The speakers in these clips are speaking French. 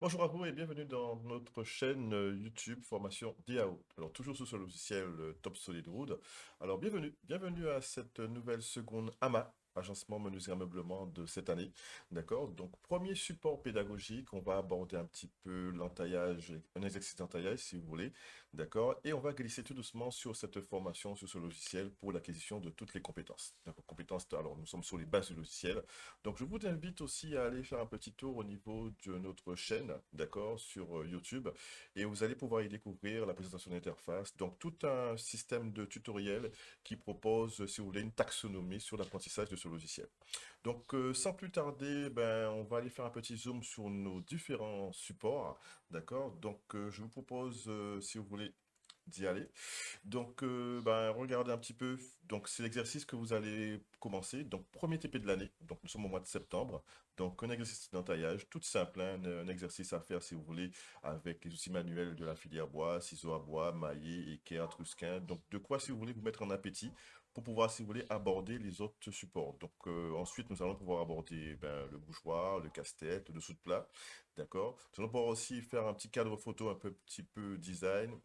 Bonjour à vous et bienvenue dans notre chaîne YouTube Formation DAO. Alors toujours sous ce logiciel Top Solid Wood. Alors bienvenue à cette nouvelle seconde AMA, agencement menuiserie ameublement de cette année. D'accord? Donc premier support pédagogique, on va aborder un petit peu l'entaillage, un exercice d'entaillage si vous voulez. D'accord? Et on va glisser tout doucement sur cette formation, sur ce logiciel pour l'acquisition de toutes les compétences. D'accord? Compétences, alors nous sommes sur les bases du logiciel. Donc, je vous invite aussi à aller faire un petit tour au niveau de notre chaîne, d'accord, sur YouTube, et vous allez pouvoir y découvrir la présentation d'interface. Donc, tout un système de tutoriels qui propose, si vous voulez, une taxonomie sur l'apprentissage de ce logiciel. Donc, sans plus tarder, ben, on va aller faire un petit zoom sur nos différents supports, d'accord. Donc, je vous propose, si vous voulez, d'y aller. Donc, ben, regardez un petit peu. Donc, c'est l'exercice que vous allez commencer. Donc, premier TP de l'année. Donc, nous sommes au mois de septembre. Donc, un exercice d'entaillage, tout simple, hein, un exercice à faire si vous voulez, avec les outils manuels de la filière bois, ciseaux à bois, maillet, équerre, trusquin. Donc, de quoi, si vous voulez, vous mettre en appétit pour pouvoir, si vous voulez, aborder les autres supports. Donc, ensuite, nous allons pouvoir aborder ben, le bougeoir, le casse-tête, le dessous de plat. D'accord? Nous allons pouvoir aussi faire un petit cadre photo un petit peu design,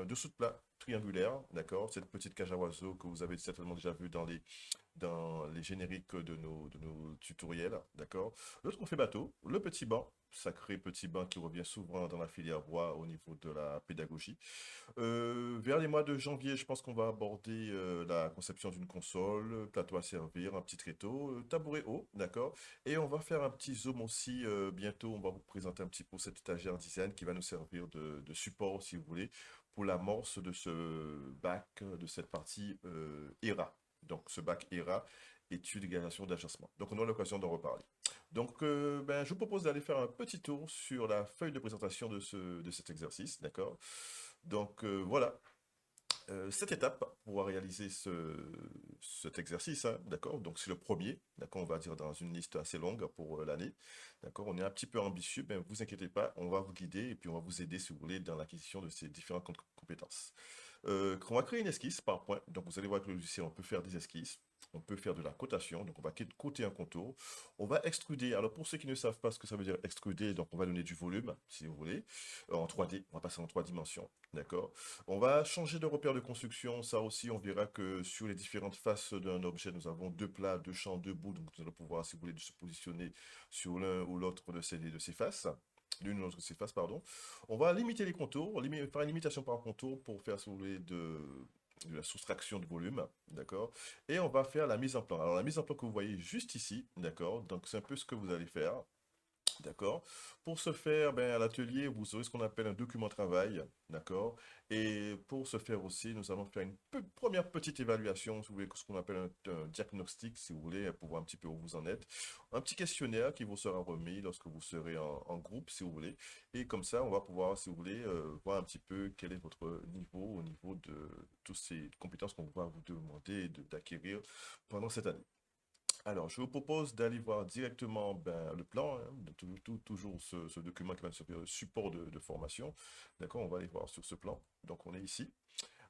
dessous de plat triangulaire, d'accord? Cette petite cage à oiseaux que vous avez certainement déjà vu dans les génériques de nos tutoriels, d'accord? Le trophée bateau, le petit banc, sacré petit banc qui revient souvent dans la filière bois au niveau de la pédagogie. Vers les mois de janvier, je pense qu'on va aborder la conception d'une console, plateau à servir, un petit tréteau, tabouret haut, d'accord? Et on va faire un petit zoom aussi bientôt. On va vous présenter un petit peu cette étagère design qui va nous servir de support, si vous voulez, pour l'amorce de ce bac, de cette partie ERA. Donc, ce bac ERA, études, égalisation d'agencement. Donc, on aura l'occasion d'en reparler. Donc, ben, je vous propose d'aller faire un petit tour sur la feuille de présentation de cet exercice, d'accord? Donc, voilà, cette étape pour pouvoir réaliser cet exercice, hein, d'accord? Donc, c'est le premier, d'accord? On va dire dans une liste assez longue pour l'année, d'accord? On est un petit peu ambitieux, mais vous inquiétez pas, on va vous guider et puis on va vous aider, si vous voulez, dans l'acquisition de ces différentes compétences. On va créer une esquisse par point. Donc, vous allez voir que le logiciel, on peut faire des esquisses. On peut faire de la cotation, donc on va coter un contour. On va extruder. Alors, pour ceux qui ne savent pas ce que ça veut dire extruder, donc on va donner du volume, si vous voulez, en 3D. On va passer en 3 dimensions, d'accord? On va changer de repère de construction. Ça aussi, on verra que sur les différentes faces d'un objet, nous avons deux plats, deux champs, deux bouts. Donc, nous allons pouvoir, si vous voulez, se positionner sur l'un ou l'autre de ces faces. L'une ou l'autre de ces faces, pardon. On va limiter les contours, faire une limitation par contour pour faire, si vous voulez, de la soustraction de volume, d'accord? Et on va faire la mise en plan. Alors, la mise en plan que vous voyez juste ici, d'accord? Donc, c'est un peu ce que vous allez faire. D'accord? Pour ce faire, ben, à l'atelier, vous aurez ce qu'on appelle un document de travail. D'accord? Et pour ce faire aussi, nous allons faire une première petite évaluation, si vous voulez, ce qu'on appelle un diagnostic, si vous voulez, pour voir un petit peu où vous en êtes. Un petit questionnaire qui vous sera remis lorsque vous serez en groupe, si vous voulez. Et comme ça, on va pouvoir, si vous voulez, voir un petit peu quel est votre niveau au niveau de toutes ces compétences qu'on va vous demander d'acquérir pendant cette année. Alors, je vous propose d'aller voir directement ben, le plan, hein, toujours ce document qui va nous servir de support de formation. D'accord, on va aller voir sur ce plan. Donc, on est ici.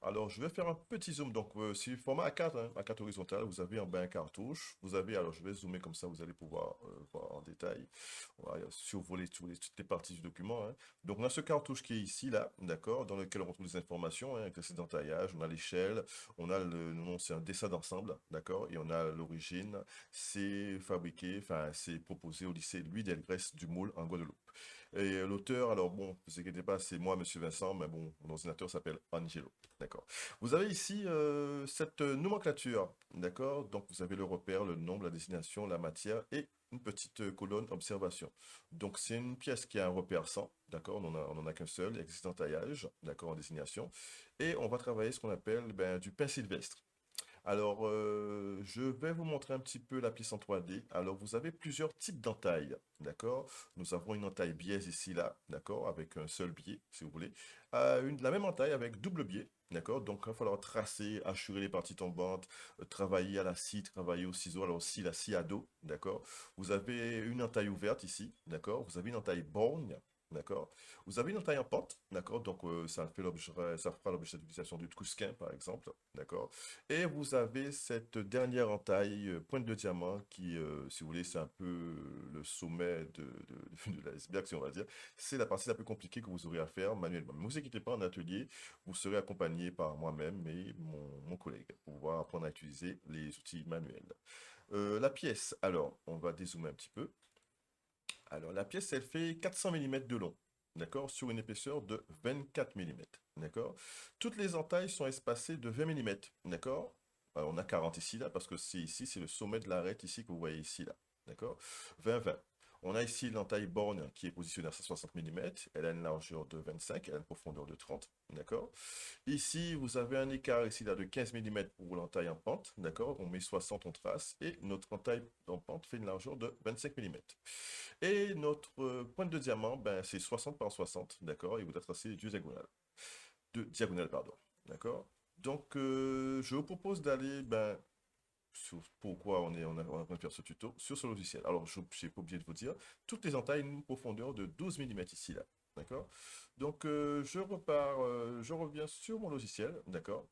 Alors, je vais faire un petit zoom. Donc, c'est le format A4, hein, A4 horizontal. Vous avez en bas un cartouche. Vous avez, alors je vais zoomer comme ça, vous allez pouvoir voir en détail. On va survoler toutes les parties du document, hein. Donc, on a ce cartouche qui est ici, là, d'accord, dans lequel on retrouve les informations, hein, exercice d'entaillage, on a l'échelle, on a le nom, c'est un dessin d'ensemble, d'accord, et on a l'origine. C'est fabriqué, enfin, c'est proposé au lycée Louis Delgrès du Moule en Guadeloupe. Et l'auteur, alors bon, ne vous inquiétez pas, c'est moi, Monsieur Vincent, mais bon, mon ordinateur s'appelle Angelo. D'accord. Vous avez ici cette nomenclature, d'accord? Donc vous avez le repère, le nombre, la destination, la matière et une petite colonne observation. Donc c'est une pièce qui a un repère 100, d'accord? On en a qu'un seul, existant taillage, d'accord, en destination. Et on va travailler ce qu'on appelle ben, du pain sylvestre. Alors, je vais vous montrer un petit peu la pièce en 3D. Alors, vous avez plusieurs types d'entailles, d'accord? Nous avons une entaille biaise ici, là, d'accord? Avec un seul biais, si vous voulez. La même entaille avec double biais, d'accord? Donc, il va falloir tracer, assurer les parties tombantes, travailler à la scie, travailler au ciseau. Alors, aussi la scie à dos, d'accord? Vous avez une entaille ouverte ici, d'accord? Vous avez une entaille borgne. d'accord? Vous avez une entaille en pente, d'accord? Donc, ça fera l'objet d'utilisation du Trusquin, par exemple, d'accord? Et vous avez cette dernière entaille pointe de diamant qui, si vous voulez, c'est un peu le sommet de l'iceberg, si on va dire. C'est la partie la plus compliquée que vous aurez à faire manuellement. Mais ne vous inquiétez pas, en atelier, vous serez accompagné par moi-même et mon collègue pour pouvoir apprendre à utiliser les outils manuels. La pièce, alors, on va dézoomer un petit peu. Alors, la pièce, elle fait 400 mm de long, d'accord, sur une épaisseur de 24 mm, d'accord. Toutes les entailles sont espacées de 20 mm, d'accord. Alors, on a 40 ici, là, parce que c'est ici, c'est le sommet de l'arête ici que vous voyez ici, là, d'accord. 20-20. On a ici l'entaille borne qui est positionnée à 160 mm, elle a une largeur de 25, elle a une profondeur de 30, d'accord. Ici, vous avez un écart ici là, de 15 mm pour l'entaille en pente, d'accord? On met 60, on trace, et notre entaille en pente fait une largeur de 25 mm. Et notre pointe de diamant, ben, c'est 60 par 60, d'accord? Et vous devez tracer deux diagonales. Deux diagonales, pardon. D'accord? Donc, je vous propose d'aller, ben, pourquoi on est en train de faire ce tuto, sur ce logiciel. Alors, je n'ai pas oublié de vous dire, toutes les entailles ont une profondeur de 12 mm ici, là. D'accord? Donc, je reviens sur mon logiciel, d'accord?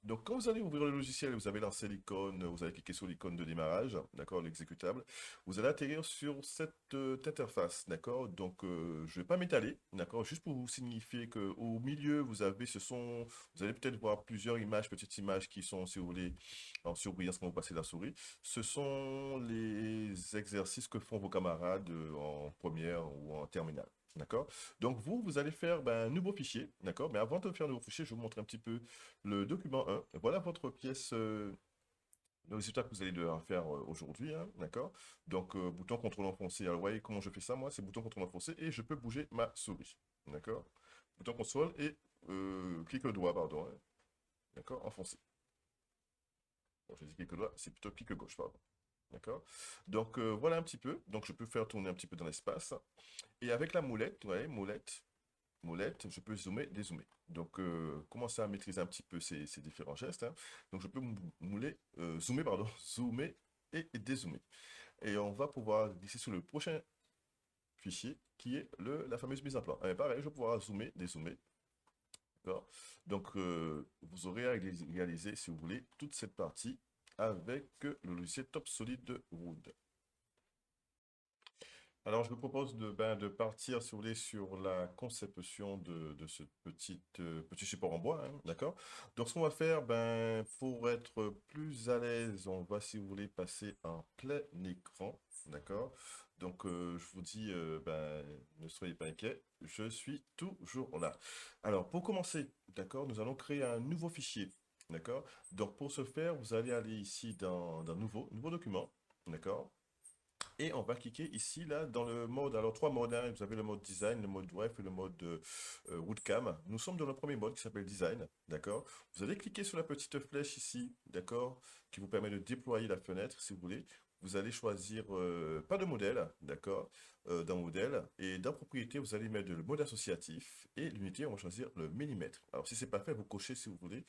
Donc, quand vous allez ouvrir le logiciel et vous avez lancé l'icône, vous allez cliquer sur l'icône de démarrage, d'accord, l'exécutable, vous allez atterrir sur cette interface, d'accord. Donc, je ne vais pas m'étaler, d'accord, juste pour vous signifier qu'au milieu, vous allez peut-être voir plusieurs images, petites images qui sont, si vous voulez, en surbrillance quand vous passez la souris. Ce sont les exercices que font vos camarades en première ou en terminale. D'accord? Donc vous allez faire ben, un nouveau fichier, d'accord? Mais avant de faire un nouveau fichier, je vais vous montrer un petit peu le document 1. Voilà votre pièce, le résultat que vous allez devoir faire aujourd'hui, hein, d'accord? Donc bouton contrôle enfoncé. Alors vous voyez comment je fais ça, moi, c'est bouton contrôle enfoncé et je peux bouger ma souris, d'accord? Bouton console et clic le doigt, pardon, hein, d'accord? Enfoncé. Bon, je dis clic le doigt, c'est plutôt clic gauche, pardon. D'accord? Donc voilà un petit peu. Donc je peux faire tourner un petit peu dans l'espace. Et avec la moulette, ouais, molette, je peux zoomer, dézoomer. Donc, commencer à maîtriser un petit peu ces différents gestes, hein. Donc, je peux zoomer, pardon, zoomer et dézoomer. Et on va pouvoir glisser sur le prochain fichier qui est la fameuse mise en plan. Et pareil, je vais pouvoir zoomer, dézoomer. D'accord. Donc, vous aurez à réaliser, si vous voulez, toute cette partie avec le logiciel Top Solid Wood. Alors, je vous propose de partir, si vous voulez, sur la conception de ce petit support en bois, hein, d'accord? Donc, ce qu'on va faire, ben, pour être plus à l'aise, on va, si vous voulez, passer en plein écran, d'accord? Donc, je vous dis, ben, ne soyez pas inquiets, je suis toujours là. Alors, pour commencer, d'accord, nous allons créer un nouveau fichier, d'accord? Donc, pour ce faire, vous allez aller ici dans nouveau document, d'accord? Et on va cliquer ici, là, dans le mode, alors trois modes, hein. Vous avez le mode design, le mode web et le mode woodcam. Nous sommes dans le premier mode qui s'appelle design, d'accord? Vous allez cliquer sur la petite flèche ici, d'accord, qui vous permet de déployer la fenêtre, si vous voulez. Vous allez choisir, pas de modèle, d'accord, dans modèle. Et dans propriété, vous allez mettre le mode associatif. Et l'unité, on va choisir le millimètre. Alors, si c'est pas fait, vous cochez, si vous voulez,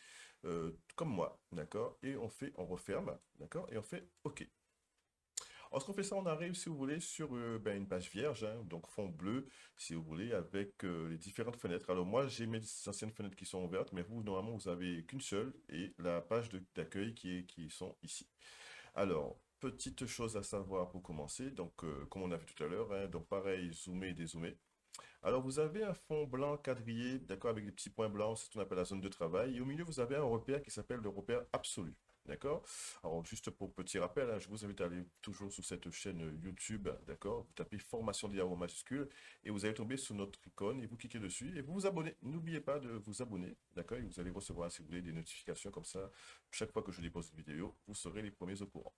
comme moi, d'accord? Et on referme, d'accord? Et on fait OK. Lorsqu'on fait ça, on arrive, si vous voulez, sur ben, une page vierge, hein, donc fond bleu, si vous voulez, avec les différentes fenêtres. Alors moi, j'ai mes anciennes fenêtres qui sont ouvertes, mais vous, normalement, vous avez qu'une seule et la page d'accueil qui sont ici. Alors, petite chose à savoir pour commencer, donc comme on a vu tout à l'heure, hein, donc pareil, zoomer et dézoomer. Alors, vous avez un fond blanc quadrillé, d'accord, avec des petits points blancs, c'est ce qu'on appelle la zone de travail. Et au milieu, vous avez un repère qui s'appelle le repère absolu. D'accord? Alors, juste pour petit rappel, hein, je vous invite à aller toujours sur cette chaîne YouTube, d'accord? Vous tapez formation d'IA en majuscule et vous allez tomber sur notre icône et vous cliquez dessus et vous vous abonnez. N'oubliez pas de vous abonner, d'accord? Et vous allez recevoir, si vous voulez, des notifications comme ça. Chaque fois que je dépose une vidéo, vous serez les premiers au courant.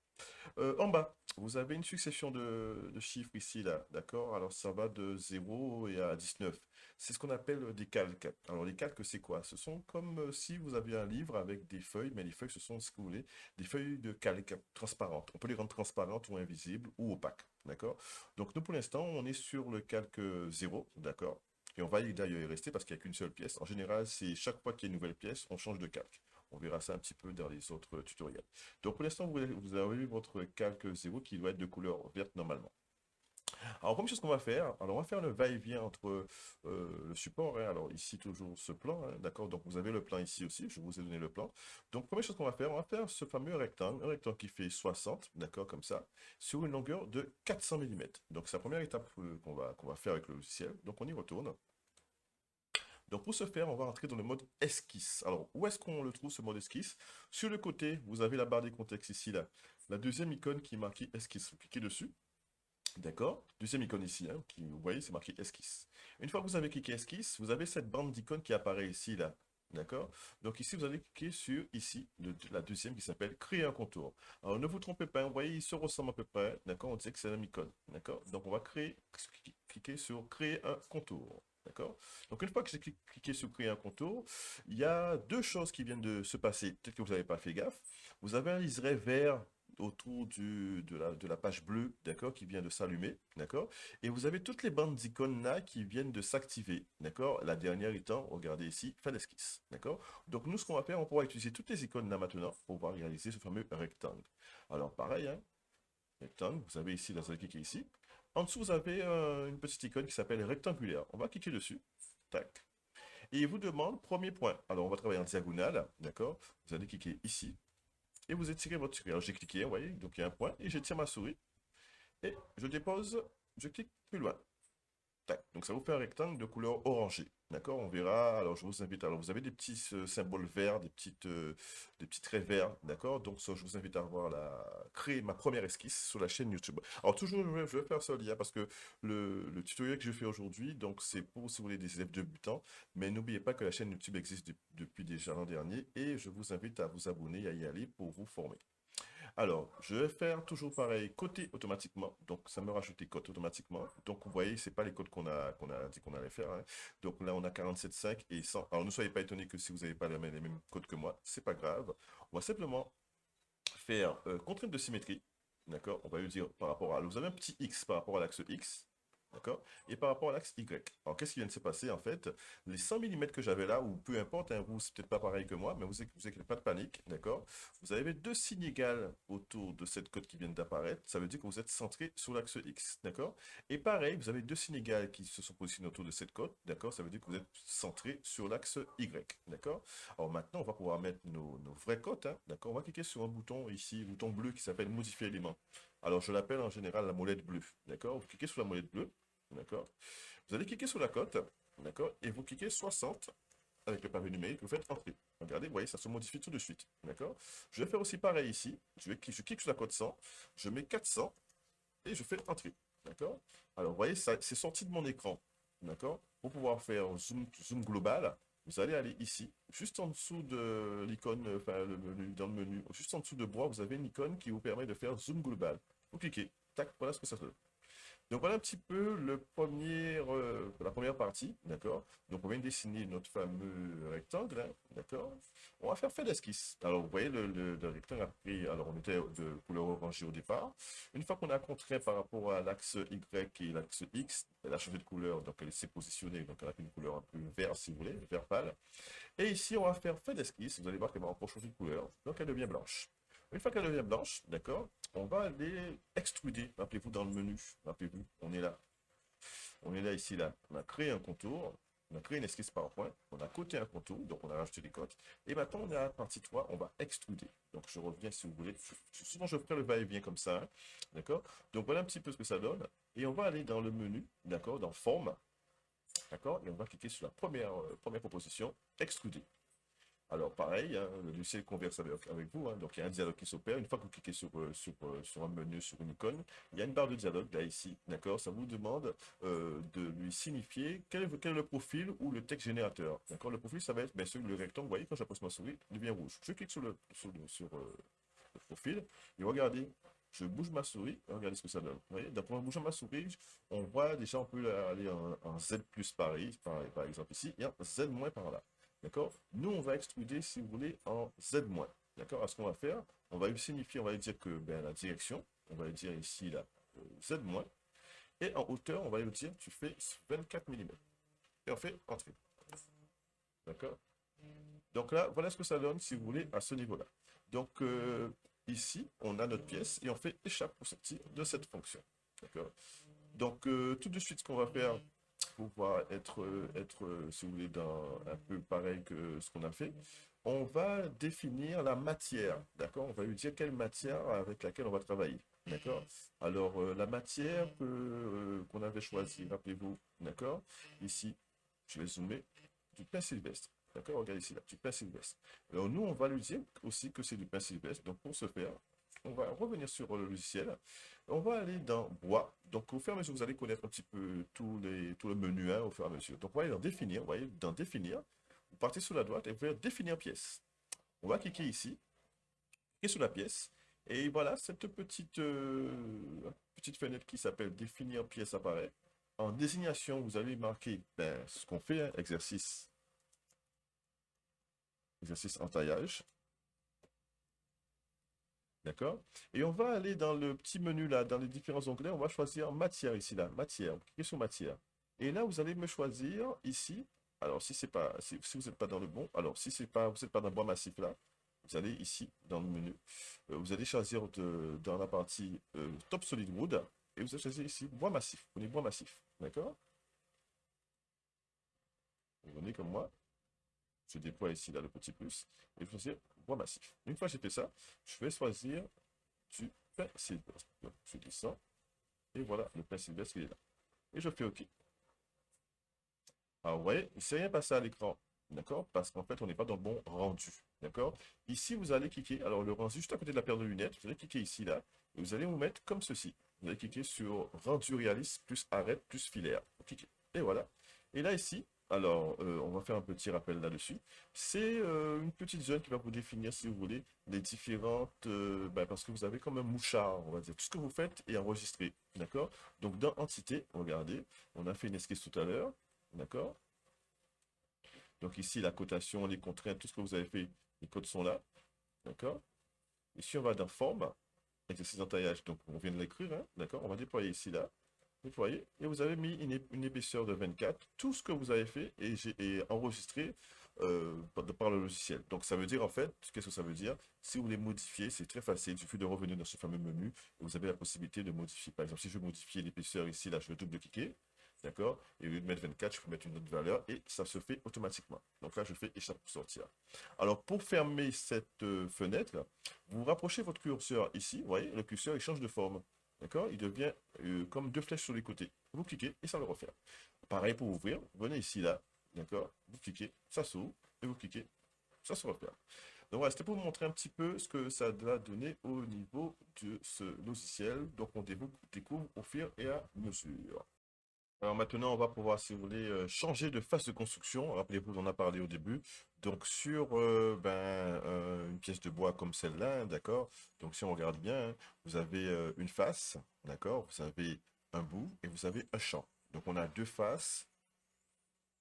En bas, vous avez une succession de chiffres ici, là, d'accord? Alors, ça va de 0 et à 19. C'est ce qu'on appelle des calques. Alors, les calques, c'est quoi? Ce sont comme si vous aviez un livre avec des feuilles, mais les feuilles, ce sont, ce que vous voulez, des feuilles de calque transparentes. On peut les rendre transparentes ou invisibles ou opaques, d'accord? Donc, nous, pour l'instant, on est sur le calque 0, d'accord? Et on va d'ailleurs y rester parce qu'il n'y a qu'une seule pièce. En général, c'est chaque fois qu'il y a une nouvelle pièce, on change de calque. On verra ça un petit peu dans les autres tutoriels. Donc pour l'instant, vous avez votre calque 0 qui doit être de couleur verte normalement. Alors, première chose qu'on va faire, alors on va faire le va-et-vient entre le support, hein. Alors ici toujours ce plan, hein, d'accord, donc vous avez le plan ici aussi, je vous ai donné le plan. Donc première chose qu'on va faire, on va faire ce fameux rectangle, un rectangle qui fait 60, d'accord, comme ça, sur une longueur de 400 mm. Donc c'est la première étape qu'on va faire avec le logiciel, donc on y retourne. Donc pour ce faire, on va entrer dans le mode esquisse. Alors où est-ce qu'on le trouve ce mode esquisse? Sur le côté, vous avez la barre des contextes ici, là. La deuxième icône qui est marquée esquisse, vous cliquez dessus. D'accord? Deuxième icône ici, hein, qui, vous voyez, c'est marqué esquisse. Une fois que vous avez cliqué esquisse, vous avez cette bande d'icônes qui apparaît ici, là. D'accord? Donc ici, vous allez cliquer sur, ici, la deuxième qui s'appelle créer un contour. Alors ne vous trompez pas, vous voyez, ils se ressemblent à peu près. D'accord? On dirait que c'est la même icône. D'accord? Donc on va cliquer sur créer un contour. D'accord? Donc une fois que j'ai cliqué sur créer un contour, il y a deux choses qui viennent de se passer. Peut-être que vous n'avez pas fait gaffe. Vous avez un liseré vert autour de la page bleue, d'accord, qui vient de s'allumer, d'accord. Et vous avez toutes les bandes d'icônes là qui viennent de s'activer, d'accord. La dernière étant, regardez ici, fin d'esquisse, d'accord. Donc nous, ce qu'on va faire, on pourra utiliser toutes les icônes là maintenant pour pouvoir réaliser ce fameux rectangle. Alors pareil, hein, rectangle, vous avez ici, là, vous allez cliquer ici. En dessous, vous avez une petite icône qui s'appelle rectangulaire. On va cliquer dessus, tac. Et il vous demande premier point. Alors on va travailler en diagonale, d'accord. Vous allez cliquer ici et vous étirez votre souris. Alors j'ai cliqué, vous voyez, donc il y a un point, et j'étire ma souris, et je dépose, je clique plus loin. Tac. Donc ça vous fait un rectangle de couleur orangée. D'accord? On verra. Alors je vous invite. Alors vous avez des petits symboles verts, des petits traits verts. D'accord? Donc ça, je vous invite à voir créer ma première esquisse sur la chaîne YouTube. Alors toujours, je vais faire ce lien parce que le tutoriel que je fais aujourd'hui, donc c'est pour si vous voulez des élèves débutants. Mais n'oubliez pas que la chaîne YouTube existe depuis déjà l'an dernier et je vous invite à vous abonner et à y aller pour vous former. Alors, je vais faire toujours pareil, coter automatiquement. Donc, ça me rajoute des codes automatiquement. Donc, vous voyez, c'est pas les codes qu'on a dit qu'on allait faire, hein. Donc là, on a 47,5 et 100. Alors, ne soyez pas étonnés que si vous n'avez pas les mêmes codes que moi, c'est pas grave. On va simplement faire contrainte de symétrie. D'accord? On va lui dire par rapport à... Vous avez un petit X par rapport à l'axe X. D'accord? Et par rapport à l'axe Y. Alors, qu'est-ce qui vient de se passer en fait? Les 100 mm que j'avais là, ou peu importe, hein, vous, c'est peut-être pas pareil que moi, mais vous inquiétez pas de panique, d'accord? Vous avez deux signes égales autour de cette cote qui vient d'apparaître. Ça veut dire que vous êtes centré sur l'axe X, d'accord? Et pareil, vous avez deux signes égales qui se sont positionnés autour de cette cote, d'accord? Ça veut dire que vous êtes centré sur l'axe Y, d'accord? Alors maintenant, on va pouvoir mettre nos vraies cotes, hein, d'accord? On va cliquer sur un bouton ici, bouton bleu qui s'appelle modifier élément. Alors je l'appelle en général la molette bleue, d'accord? Vous cliquez sur la molette bleue. D'accord? Vous allez cliquer sur la cote, d'accord? Et vous cliquez 60 avec le pavé numérique, vous faites entrer. Regardez, vous voyez, ça se modifie tout de suite, d'accord? Je vais faire aussi pareil ici. Je clique sur la cote 100, je mets 400 et je fais entrer, d'accord? Alors, vous voyez, c'est sorti de mon écran, d'accord? Pour pouvoir faire zoom global, vous allez aller ici, juste en dessous de l'icône, enfin, dans le menu, juste en dessous de bois, vous avez une icône qui vous permet de faire zoom global. Vous cliquez, tac, voilà ce que ça fait. Donc voilà un petit peu la première partie, d'accord? Donc on vient de dessiner notre fameux rectangle, hein, d'accord? On va faire fin d'esquisse. Alors vous voyez le rectangle a pris, alors on était de couleur orangée au départ. Une fois qu'on a contraint par rapport à l'axe Y et l'axe X, elle a changé de couleur, donc elle s'est positionnée, donc elle a pris une couleur un peu vert si vous voulez, vert pâle. Et ici on va faire fin d'esquisse, vous allez voir qu'elle va encore changer de couleur, donc elle devient blanche. Une fois qu'elle devient blanche, d'accord, on va aller extruder. Rappelez-vous dans le menu, rappelez-vous, on est là. On est là, ici, là. On a créé un contour, on a créé une esquisse PowerPoint, on a coté un contour, donc on a rajouté des cotes. Et maintenant, on est à la partie 3, on va extruder. Donc je reviens si vous voulez. Souvent, je ferai le va-et-vient comme ça, hein, d'accord? Donc voilà un petit peu ce que ça donne. Et on va aller dans le menu, d'accord, dans Forme, d'accord? Et on va cliquer sur la première proposition, extruder. Alors, pareil, hein, le logiciel converse avec vous, hein, donc il y a un dialogue qui s'opère. Une fois que vous cliquez sur un menu, sur une icône, il y a une barre de dialogue, là, ici, d'accord? Ça vous demande de lui signifier quel est le profil ou le texte générateur, d'accord? Le profil, ça va être, bien sûr, le rectangle, vous voyez, quand j'appuie ma souris, il devient rouge. Je clique sur le profil, et regardez, je bouge ma souris, et regardez ce que ça donne. Vous voyez, donc en bougeant ma souris, on voit déjà, on peut aller en Z plus pareil, par exemple ici, et en Z moins par là. D'accord? Nous, on va extruder, si vous voulez, en Z-. D'accord? Alors, ce qu'on va faire, on va lui signifier, on va lui dire que ben, la direction, on va lui dire ici, là, Z-. Et en hauteur, on va lui dire, tu fais 24 mm. Et on fait entrer. D'accord? Donc là, voilà ce que ça donne, si vous voulez, à ce niveau-là. Donc, ici, on a notre pièce et on fait échappe pour sortir de cette fonction. D'accord? Donc, tout de suite, ce qu'on va faire pour pouvoir si vous voulez, un peu pareil que ce qu'on a fait, on va définir la matière, d'accord? On va lui dire quelle matière avec laquelle on va travailler, d'accord? Alors, la matière qu'on avait choisie, rappelez-vous, d'accord? Ici, je vais zoomer, du pain sylvestre. D'accord? Regardez ici, là, du pain sylvestre. Alors, nous, on va lui dire aussi que c'est du pain sylvestre. Donc, pour ce faire, on va revenir sur le logiciel. On va aller dans bois. Donc, au fur et à mesure, vous allez connaître un petit peu tout le menu hein, au fur et à mesure. Donc, on va aller dans définir. Vous voyez, dans définir, vous partez sur la droite et vous allez définir pièce. On va cliquer ici, cliquer sur la pièce. Et voilà, cette petite fenêtre qui s'appelle définir pièce apparaît. En désignation, vous allez marquer ce qu'on fait, hein, exercice entaillage. D'accord? Et on va aller dans le petit menu là, dans les différents onglets, on va choisir matière ici là, matière. Vous cliquez sur matière. Et là, vous allez me choisir ici. Alors, si vous n'êtes pas dans le bon, alors si c'est pas, vous n'êtes pas dans le bois massif là, vous allez ici dans le menu. Vous allez choisir dans la partie Top Solid Wood et vous allez choisir ici bois massif. Vous prenez bois massif. D'accord? Vous venez comme moi. Je déploie ici là le petit plus et je choisis bois massif. Une fois que j'ai fait ça, je vais choisir du pain sylvestre. Donc, je descends et voilà, le pain sylvestre il est là. Et je fais OK. Alors, vous voyez, il ne s'est rien passé à l'écran. D'accord? Parce qu'en fait, on n'est pas dans le bon rendu. D'accord? Ici, vous allez cliquer. Alors, le rendu juste à côté de la paire de lunettes. Vous allez cliquer ici, là. Et vous allez vous mettre comme ceci. Vous allez cliquer sur rendu réaliste plus arête plus filaire. Vous cliquez. Et voilà. Et là, ici, alors, on va faire un petit rappel là-dessus. C'est une petite zone qui va vous définir, si vous voulez, les différentes... parce que vous avez comme un mouchard, on va dire. Tout ce que vous faites est enregistré. D'accord? Donc, dans Entité, regardez, on a fait une esquisse tout à l'heure. D'accord? Donc ici, la cotation, les contraintes, tout ce que vous avez fait, les codes sont là. D'accord? Ici, on va dans Forme, exercice d'entaillage. Donc, on vient de l'écrire. Hein? D'accord? On va déployer ici, là. Déployer. Et vous avez mis une épaisseur de 24. Tout ce que vous avez fait est enregistré par le logiciel. Donc, ça veut dire, en fait, qu'est-ce que ça veut dire? Si vous voulez modifier, c'est très facile. Il suffit de revenir dans ce fameux menu. Et vous avez la possibilité de modifier. Par exemple, si je veux modifier l'épaisseur ici, là, je vais double-cliquer. D'accord? Et au lieu de mettre 24, je peux mettre une autre valeur et ça se fait automatiquement. Donc là, je fais échappe pour sortir. Alors, pour fermer cette fenêtre, vous rapprochez votre curseur ici. Vous voyez, le curseur, il change de forme. D'accord? Il devient comme deux flèches sur les côtés. Vous cliquez et ça le refaire. Pareil pour ouvrir. Venez ici, là. D'accord? Vous cliquez, ça s'ouvre. Et vous cliquez, ça se referme. Donc voilà, c'était pour vous montrer un petit peu ce que ça va donner au niveau de ce logiciel. Donc on découvre au fur et à mesure. Alors maintenant, on va pouvoir, si vous voulez, changer de phase de construction. Rappelez-vous, on en a parlé au début. Donc sur une pièce de bois comme celle-là, hein, d'accord? Donc si on regarde bien, hein, vous avez une face, d'accord? Vous avez un bout et vous avez un champ. Donc on a deux faces,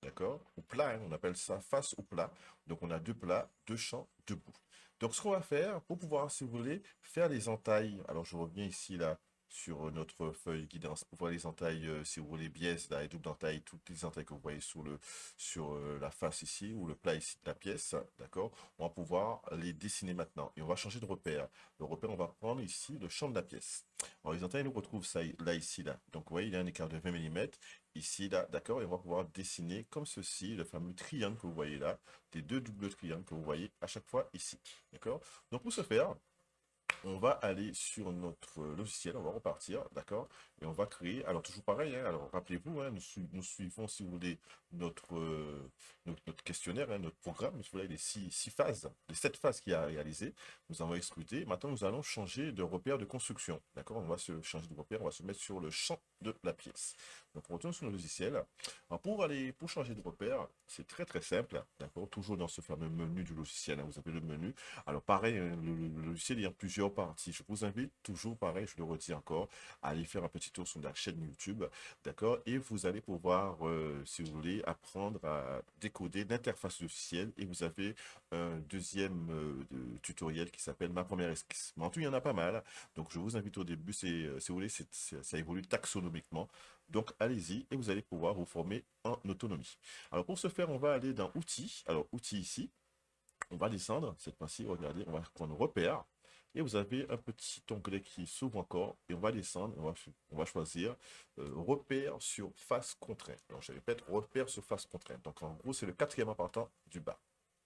d'accord? Ou plat, hein, on appelle ça face ou plat. Donc on a deux plats, deux champs, deux bouts. Donc ce qu'on va faire, pour pouvoir, si vous voulez, faire les entailles. Alors je reviens ici, là, sur notre feuille guidance pour voir les entailles, si vous voulez, biais, là, et double entaille, toutes les entailles que vous voyez sur la face ici, ou le plat ici de la pièce, d'accord? On va pouvoir les dessiner maintenant. Et on va changer de repère. Le repère, on va prendre ici le champ de la pièce. Alors les entailles, nous retrouvent ça là, ici, là. Donc vous voyez, il y a un écart de 20 mm. Ici, là, d'accord? Et on va pouvoir dessiner comme ceci, le fameux triangle que vous voyez là, des deux doubles triangles que vous voyez à chaque fois ici, d'accord? Donc pour ce faire, on va aller sur notre logiciel, on va repartir, d'accord? Et on va créer, alors toujours pareil, hein, alors rappelez-vous, hein, nous suivons, si vous voulez, notre questionnaire, hein, notre programme, si vous voulez, les six phases, les 7 phases qu'il y a à réaliser. Nous avons exécuté. Maintenant, nous allons changer de repère de construction, d'accord? On va se changer de repère, on va se mettre sur le champ de la pièce. Donc, on retourne sur le logiciel. Alors, pour changer de repère, c'est très très simple, d'accord? Toujours dans ce fameux menu du logiciel, hein, vous avez le menu. Alors pareil, le logiciel, il y a plusieurs parties. Je vous invite toujours, pareil, je le redis encore, à aller faire un petit tour sur la chaîne YouTube, d'accord? Et vous allez pouvoir, si vous voulez, apprendre à décoder l'interface logicielle. Et vous avez un deuxième tutoriel qui s'appelle Ma première esquisse. Mais en tout, il y en a pas mal. Donc je vous invite au début, si vous voulez, ça évolue taxonomiquement. Donc allez-y et vous allez pouvoir vous former en autonomie. Alors pour ce faire, on va aller dans Outils. Alors Outils ici. On va descendre, cette fois-ci, regardez, on va prendre repère. Et vous avez un petit onglet qui s'ouvre encore. Et on va descendre. On va choisir repère sur face contrainte. Alors, je répète, repère sur face contrainte. Donc, en gros, c'est le quatrième en partant du bas.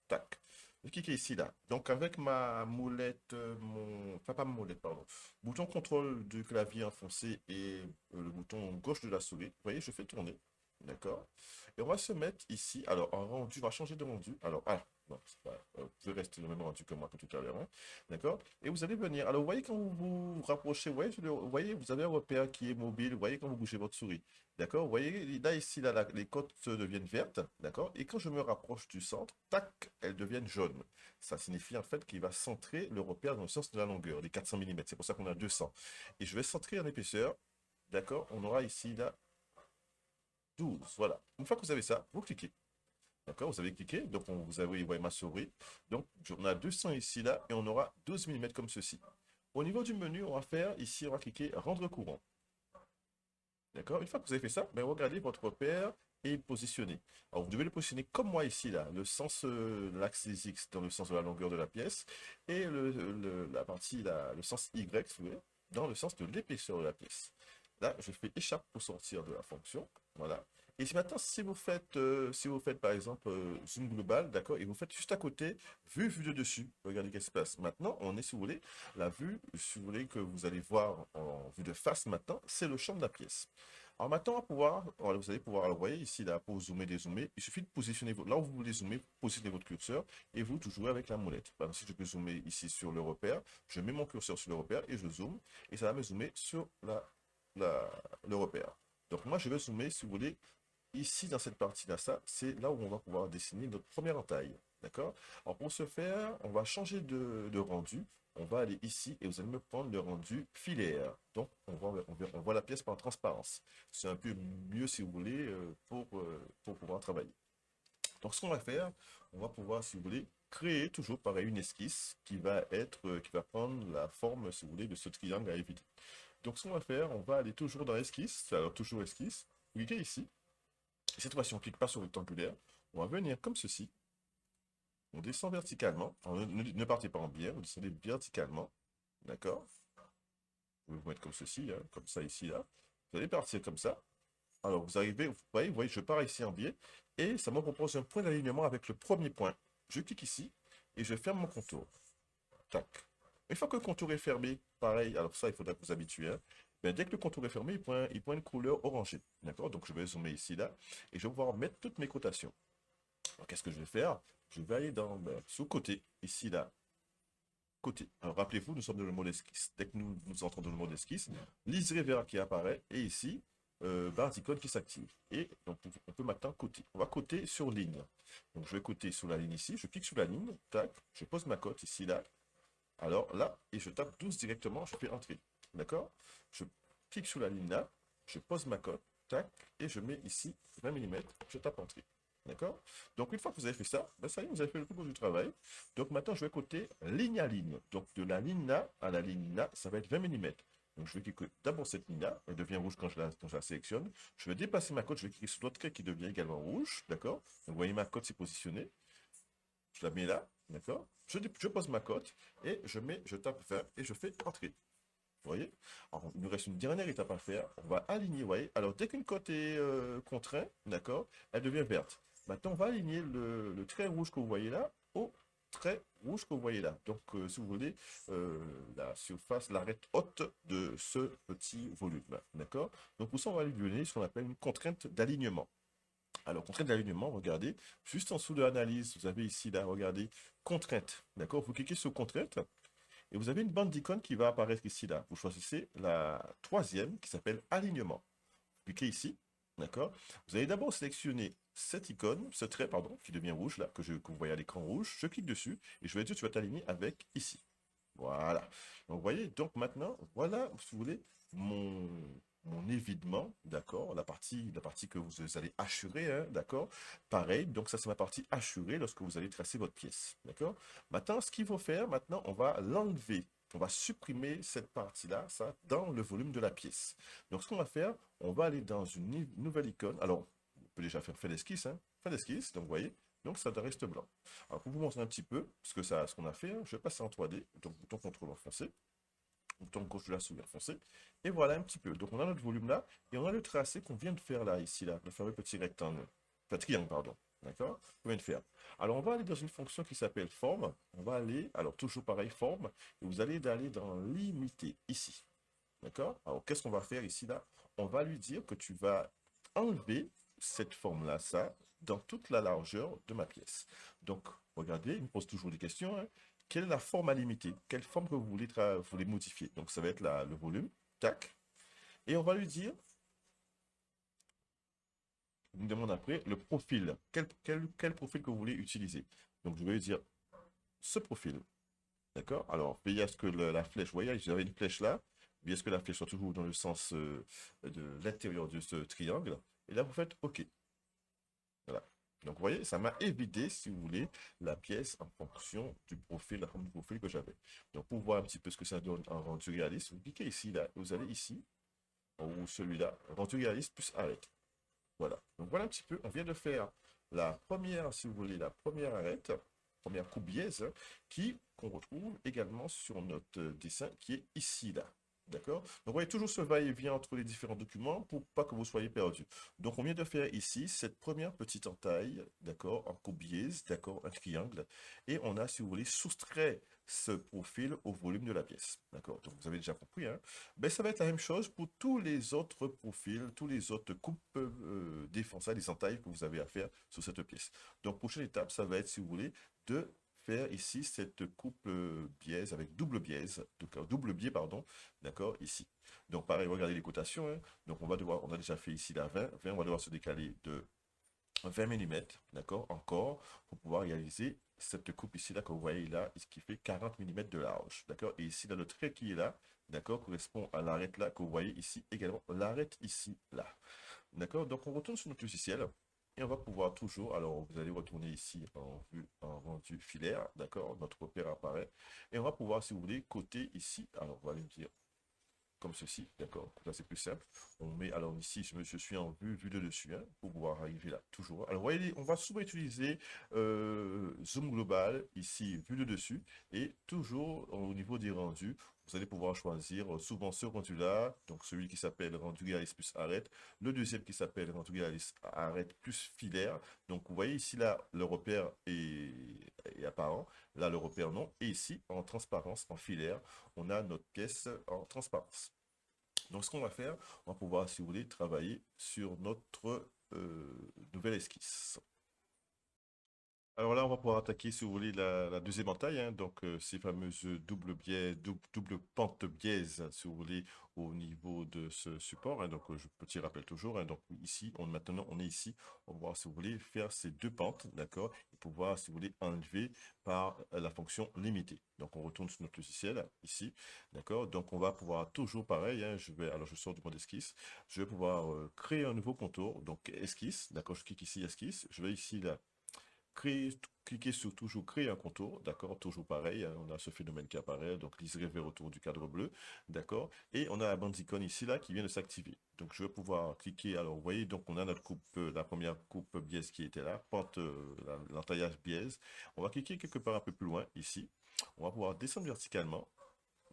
Tac. Je vais cliquer ici, là. Donc, avec ma molette, enfin, pas ma molette, pardon. Bouton contrôle du clavier enfoncé et le bouton gauche de la souris. Vous voyez, je fais tourner. D'accord. Et on va se mettre ici. Alors, en rendu, on va changer de rendu. Alors, ah, non, c'est pas, vous pouvez rester le même rendu que moi que tout à l'heure, hein. D'accord. Et vous allez venir. Alors, vous voyez quand vous vous rapprochez, vous voyez, vous avez un repère qui est mobile. Vous voyez quand vous bougez votre souris. D'accord. Vous voyez, là, ici, là, les côtes deviennent vertes. D'accord. Et quand je me rapproche du centre, tac, elles deviennent jaunes. Ça signifie en fait qu'il va centrer le repère dans le sens de la longueur, les 400 mm. C'est pour ça qu'on a 200. Et je vais centrer en épaisseur. D'accord. On aura ici, là, 12. Voilà. Une fois que vous avez ça, vous cliquez. D'accord, vous avez cliqué, donc vous avez, vous voyez ma souris. Donc, on a 200 ici, là, et on aura 12 mm comme ceci. Au niveau du menu, on va faire ici, on va cliquer rendre courant. D'accord, une fois que vous avez fait ça, ben, regardez votre repère et positionner. Alors, vous devez le positionner comme moi ici, là, le sens, l'axe des X dans le sens de la longueur de la pièce, et la partie, le sens Y, vous voyez, dans le sens de l'épaisseur de la pièce. Là, je fais échappe pour sortir de la fonction. Voilà. Et maintenant, si vous faites par exemple zoom global, d'accord, et vous faites juste à côté, vue de dessus, regardez ce qui se passe. Maintenant, on est, si vous voulez, la vue, si vous voulez, que vous allez voir en vue de face maintenant, c'est le champ de la pièce. Alors maintenant, vous allez pouvoir, alors, vous voyez ici, là, pour zoomer, dézoomer, il suffit de positionner, là où vous voulez zoomer, positionnez votre curseur et vous jouez avec la molette. Par exemple, si je peux zoomer ici sur le repère, je mets mon curseur sur le repère et je zoome, et ça va me zoomer sur le repère. Donc moi, je vais zoomer, si vous voulez, ici dans cette partie-là, ça, c'est là où on va pouvoir dessiner notre première entaille. D'accord? Alors pour ce faire, on va changer de rendu. On va aller ici et vous allez me prendre le rendu filaire. Donc on voit la pièce par transparence. C'est un peu mieux si vous voulez pour pouvoir travailler. Donc ce qu'on va faire, on va pouvoir, si vous voulez, créer toujours pareil une esquisse qui va prendre la forme, si vous voulez, de ce triangle à éviter. Donc ce qu'on va faire, on va aller toujours dans esquisse, alors toujours esquisse, cliquez ici. Cette fois-ci, on ne clique pas sur le rectangulaire. On va venir comme ceci. On descend verticalement. Ne partez pas en biais, vous descendez verticalement. D'accord? Vous pouvez vous mettre comme ceci, hein, comme ça ici, là. Vous allez partir comme ça. Alors, vous voyez, je pars ici en biais. Et ça me propose un point d'alignement avec le premier point. Je clique ici et je ferme mon contour. Tac. Une fois que le contour est fermé, pareil, alors ça, il faudra que vous habituez, hein. Ben, dès que le contour est fermé, il prend une couleur orangée. D'accord? Donc, je vais zoomer ici, là, et je vais pouvoir mettre toutes mes cotations. Alors, qu'est-ce que je vais faire? Je vais aller sous côté, ici, là, côté. Alors, rappelez-vous, nous sommes dans le mode esquisse. Dès que nous entrons dans le mode esquisse, liseré vert qui apparaît, et ici, barre d'icône qui s'active. Et donc, on peut maintenant coter. On va coter sur ligne. Donc, je vais coter sur la ligne ici. Je clique sur la ligne, tac, je pose ma cote ici, là. Alors là, et je tape 12 directement, je fais entrer. D'accord? Je clique sur la ligne là, je pose ma cote, tac, et je mets ici 20 mm, je tape entrer. D'accord? Donc une fois que vous avez fait ça, ben ça y est, vous avez fait le tour du travail. Donc maintenant, je vais coter ligne à ligne. Donc de la ligne là à la ligne là, ça va être 20 mm. Donc je vais cliquer d'abord cette ligne-là, elle devient rouge quand je la sélectionne. Je vais dépasser ma cote, je vais cliquer sur l'autre trait qui devient également rouge. D'accord? Donc vous voyez ma cote s'est positionnée. Je la mets là, d'accord? Je pose ma cote et je tape 20 et je fais entrer. Vous voyez? Alors, il nous reste une dernière étape à faire. On va aligner, vous voyez? Alors, dès qu'une cote est contrainte, d'accord, elle devient verte. Maintenant, on va aligner le trait rouge que vous voyez là au trait rouge que vous voyez là. Donc, si vous voulez, la surface, l'arête haute de ce petit volume, d'accord? Donc, pour ça, on va lui donner ce qu'on appelle une contrainte d'alignement. Alors, contrainte d'alignement, regardez, juste en dessous de l'analyse, vous avez ici, là, regardez, contrainte, d'accord? Vous cliquez sur contrainte et vous avez une bande d'icônes qui va apparaître ici, là. Vous choisissez la troisième qui s'appelle alignement. Cliquez ici, d'accord? Vous allez d'abord sélectionner cette icône, ce trait, pardon, qui devient rouge, là, que vous voyez à l'écran rouge. Je clique dessus et je vais dire, tu vas t'aligner avec ici. Voilà. Donc, vous voyez, donc maintenant, voilà, si vous voulez, mon évidement, d'accord, la partie que vous allez hachurer, hein, d'accord, pareil, donc ça c'est ma partie hachurée lorsque vous allez tracer votre pièce, d'accord. Maintenant, ce qu'il faut faire, maintenant, on va l'enlever, on va supprimer cette partie-là, ça, dans le volume de la pièce. Donc, ce qu'on va faire, on va aller dans une nouvelle icône, alors, on peut déjà faire fin d'esquisse, hein, fin d'esquisse, donc vous voyez, Donc ça reste blanc. Alors pour vous montrer un petit peu ce qu'on a fait, hein, je vais passer en 3D, donc bouton contrôle enfoncé, bouton gauche de la souris enfoncé, et voilà un petit peu. Donc on a notre volume là, et on a le tracé qu'on vient de faire là, ici, là, le fameux petit rectangle, enfin triangle, pardon, d'accord, qu'on vient de faire. Alors on va aller dans une fonction qui s'appelle forme, on va aller, alors toujours pareil, forme, et vous allez aller dans limiter, ici, d'accord. Alors qu'est-ce qu'on va faire ici, là? On va lui dire que tu vas enlever cette forme-là, ça, dans toute la largeur de ma pièce. Donc, regardez, il me pose toujours des questions, hein. Quelle est la forme à limiter? Quelle forme que vous voulez modifier? Donc, ça va être le volume, tac. Et on va lui dire, il me demande après, le profil. Quel profil que vous voulez utiliser? Donc, je vais lui dire ce profil, d'accord? Alors, veillez à ce que la flèche, vous voyez, j'avais une flèche là, veillez à ce que la flèche soit toujours dans le sens de l'intérieur de ce triangle. Et là, vous faites OK. Voilà. Donc, vous voyez, ça m'a évité, si vous voulez, la pièce en fonction du profil, la forme du profil que j'avais. Donc, pour voir un petit peu ce que ça donne en rendu réaliste, vous cliquez ici, là, vous allez ici, ou celui-là, rendu réaliste plus arrête. Voilà. Donc, voilà un petit peu, on vient de faire la première, si vous voulez, la première arête, première coupe biaise, qu'on retrouve également sur notre dessin qui est ici, là. D'accord? Donc, vous voyez toujours ce va-et-vient entre les différents documents pour pas que vous soyez perdu. Donc, on vient de faire ici cette première petite entaille, d'accord, en coupe biaise, d'accord, un triangle. Et on a, si vous voulez, soustrait ce profil au volume de la pièce. D'accord? Donc, vous avez déjà compris, hein? Ben, ça va être la même chose pour tous les autres profils, tous les autres coupes défonçables, les entailles que vous avez à faire sur cette pièce. Donc, prochaine étape, ça va être, si vous voulez, de faire ici cette coupe biaise avec double biaise, donc double biais, pardon, d'accord, ici. Donc, pareil, regardez les cotations, hein. Donc, on a déjà fait ici la 20, 20, on va devoir se décaler de 20 mm, d'accord, encore, pour pouvoir réaliser cette coupe ici, là, que vous voyez là, ce qui fait 40 mm de large, d'accord, et ici, là, le trait qui est là, d'accord, correspond à l'arête là, que vous voyez ici également, l'arête ici, là, d'accord, donc on retourne sur notre logiciel, et on va pouvoir toujours, alors vous allez retourner ici en vue, en rendu filaire, d'accord, notre repère apparaît, et on va pouvoir, si vous voulez, coter ici, alors on va aller me dire, comme ceci, d'accord? Là, c'est plus simple. On met, alors ici, je suis en vue de dessus, hein, pour pouvoir arriver là, toujours. Alors, vous voyez, on va souvent utiliser zoom global, ici, vue de dessus, et toujours au niveau des rendus, vous allez pouvoir choisir souvent ce rendu-là, donc celui qui s'appelle rendu réaliste plus arête, le deuxième qui s'appelle rendu réaliste arête plus filaire. Donc, vous voyez ici, là, le repère est apparent, là, le repère non, et ici, en transparence, en filaire, on a notre pièce en transparence. Donc, ce qu'on va faire, on va pouvoir, si vous voulez, travailler sur notre nouvelle esquisse. Alors là, on va pouvoir attaquer, si vous voulez, la deuxième entaille, hein, donc ces fameuses double biais, double pente biaise, si vous voulez, au niveau de ce support, hein, donc petit rappel toujours, hein, donc ici, maintenant, on est ici, on va voir, si vous voulez, faire ces deux pentes, d'accord, et pouvoir, si vous voulez, enlever par la fonction limitée. Donc, on retourne sur notre logiciel, ici, d'accord, donc on va pouvoir toujours pareil, hein, alors je sors du mode esquisse, je vais pouvoir créer un nouveau contour, donc esquisse, d'accord, je clique ici, esquisse, je vais ici, là, cliquez sur toujours créer un contour, d'accord, toujours pareil, hein, on a ce phénomène qui apparaît, donc liseré vers autour du cadre bleu, d'accord, et on a la bande icône ici, là, qui vient de s'activer. Donc, je vais pouvoir cliquer, alors, vous voyez, donc, on a notre coupe, la première coupe biaise qui était là, pente, l'entaillage biaise. On va cliquer quelque part un peu plus loin, ici. On va pouvoir descendre verticalement.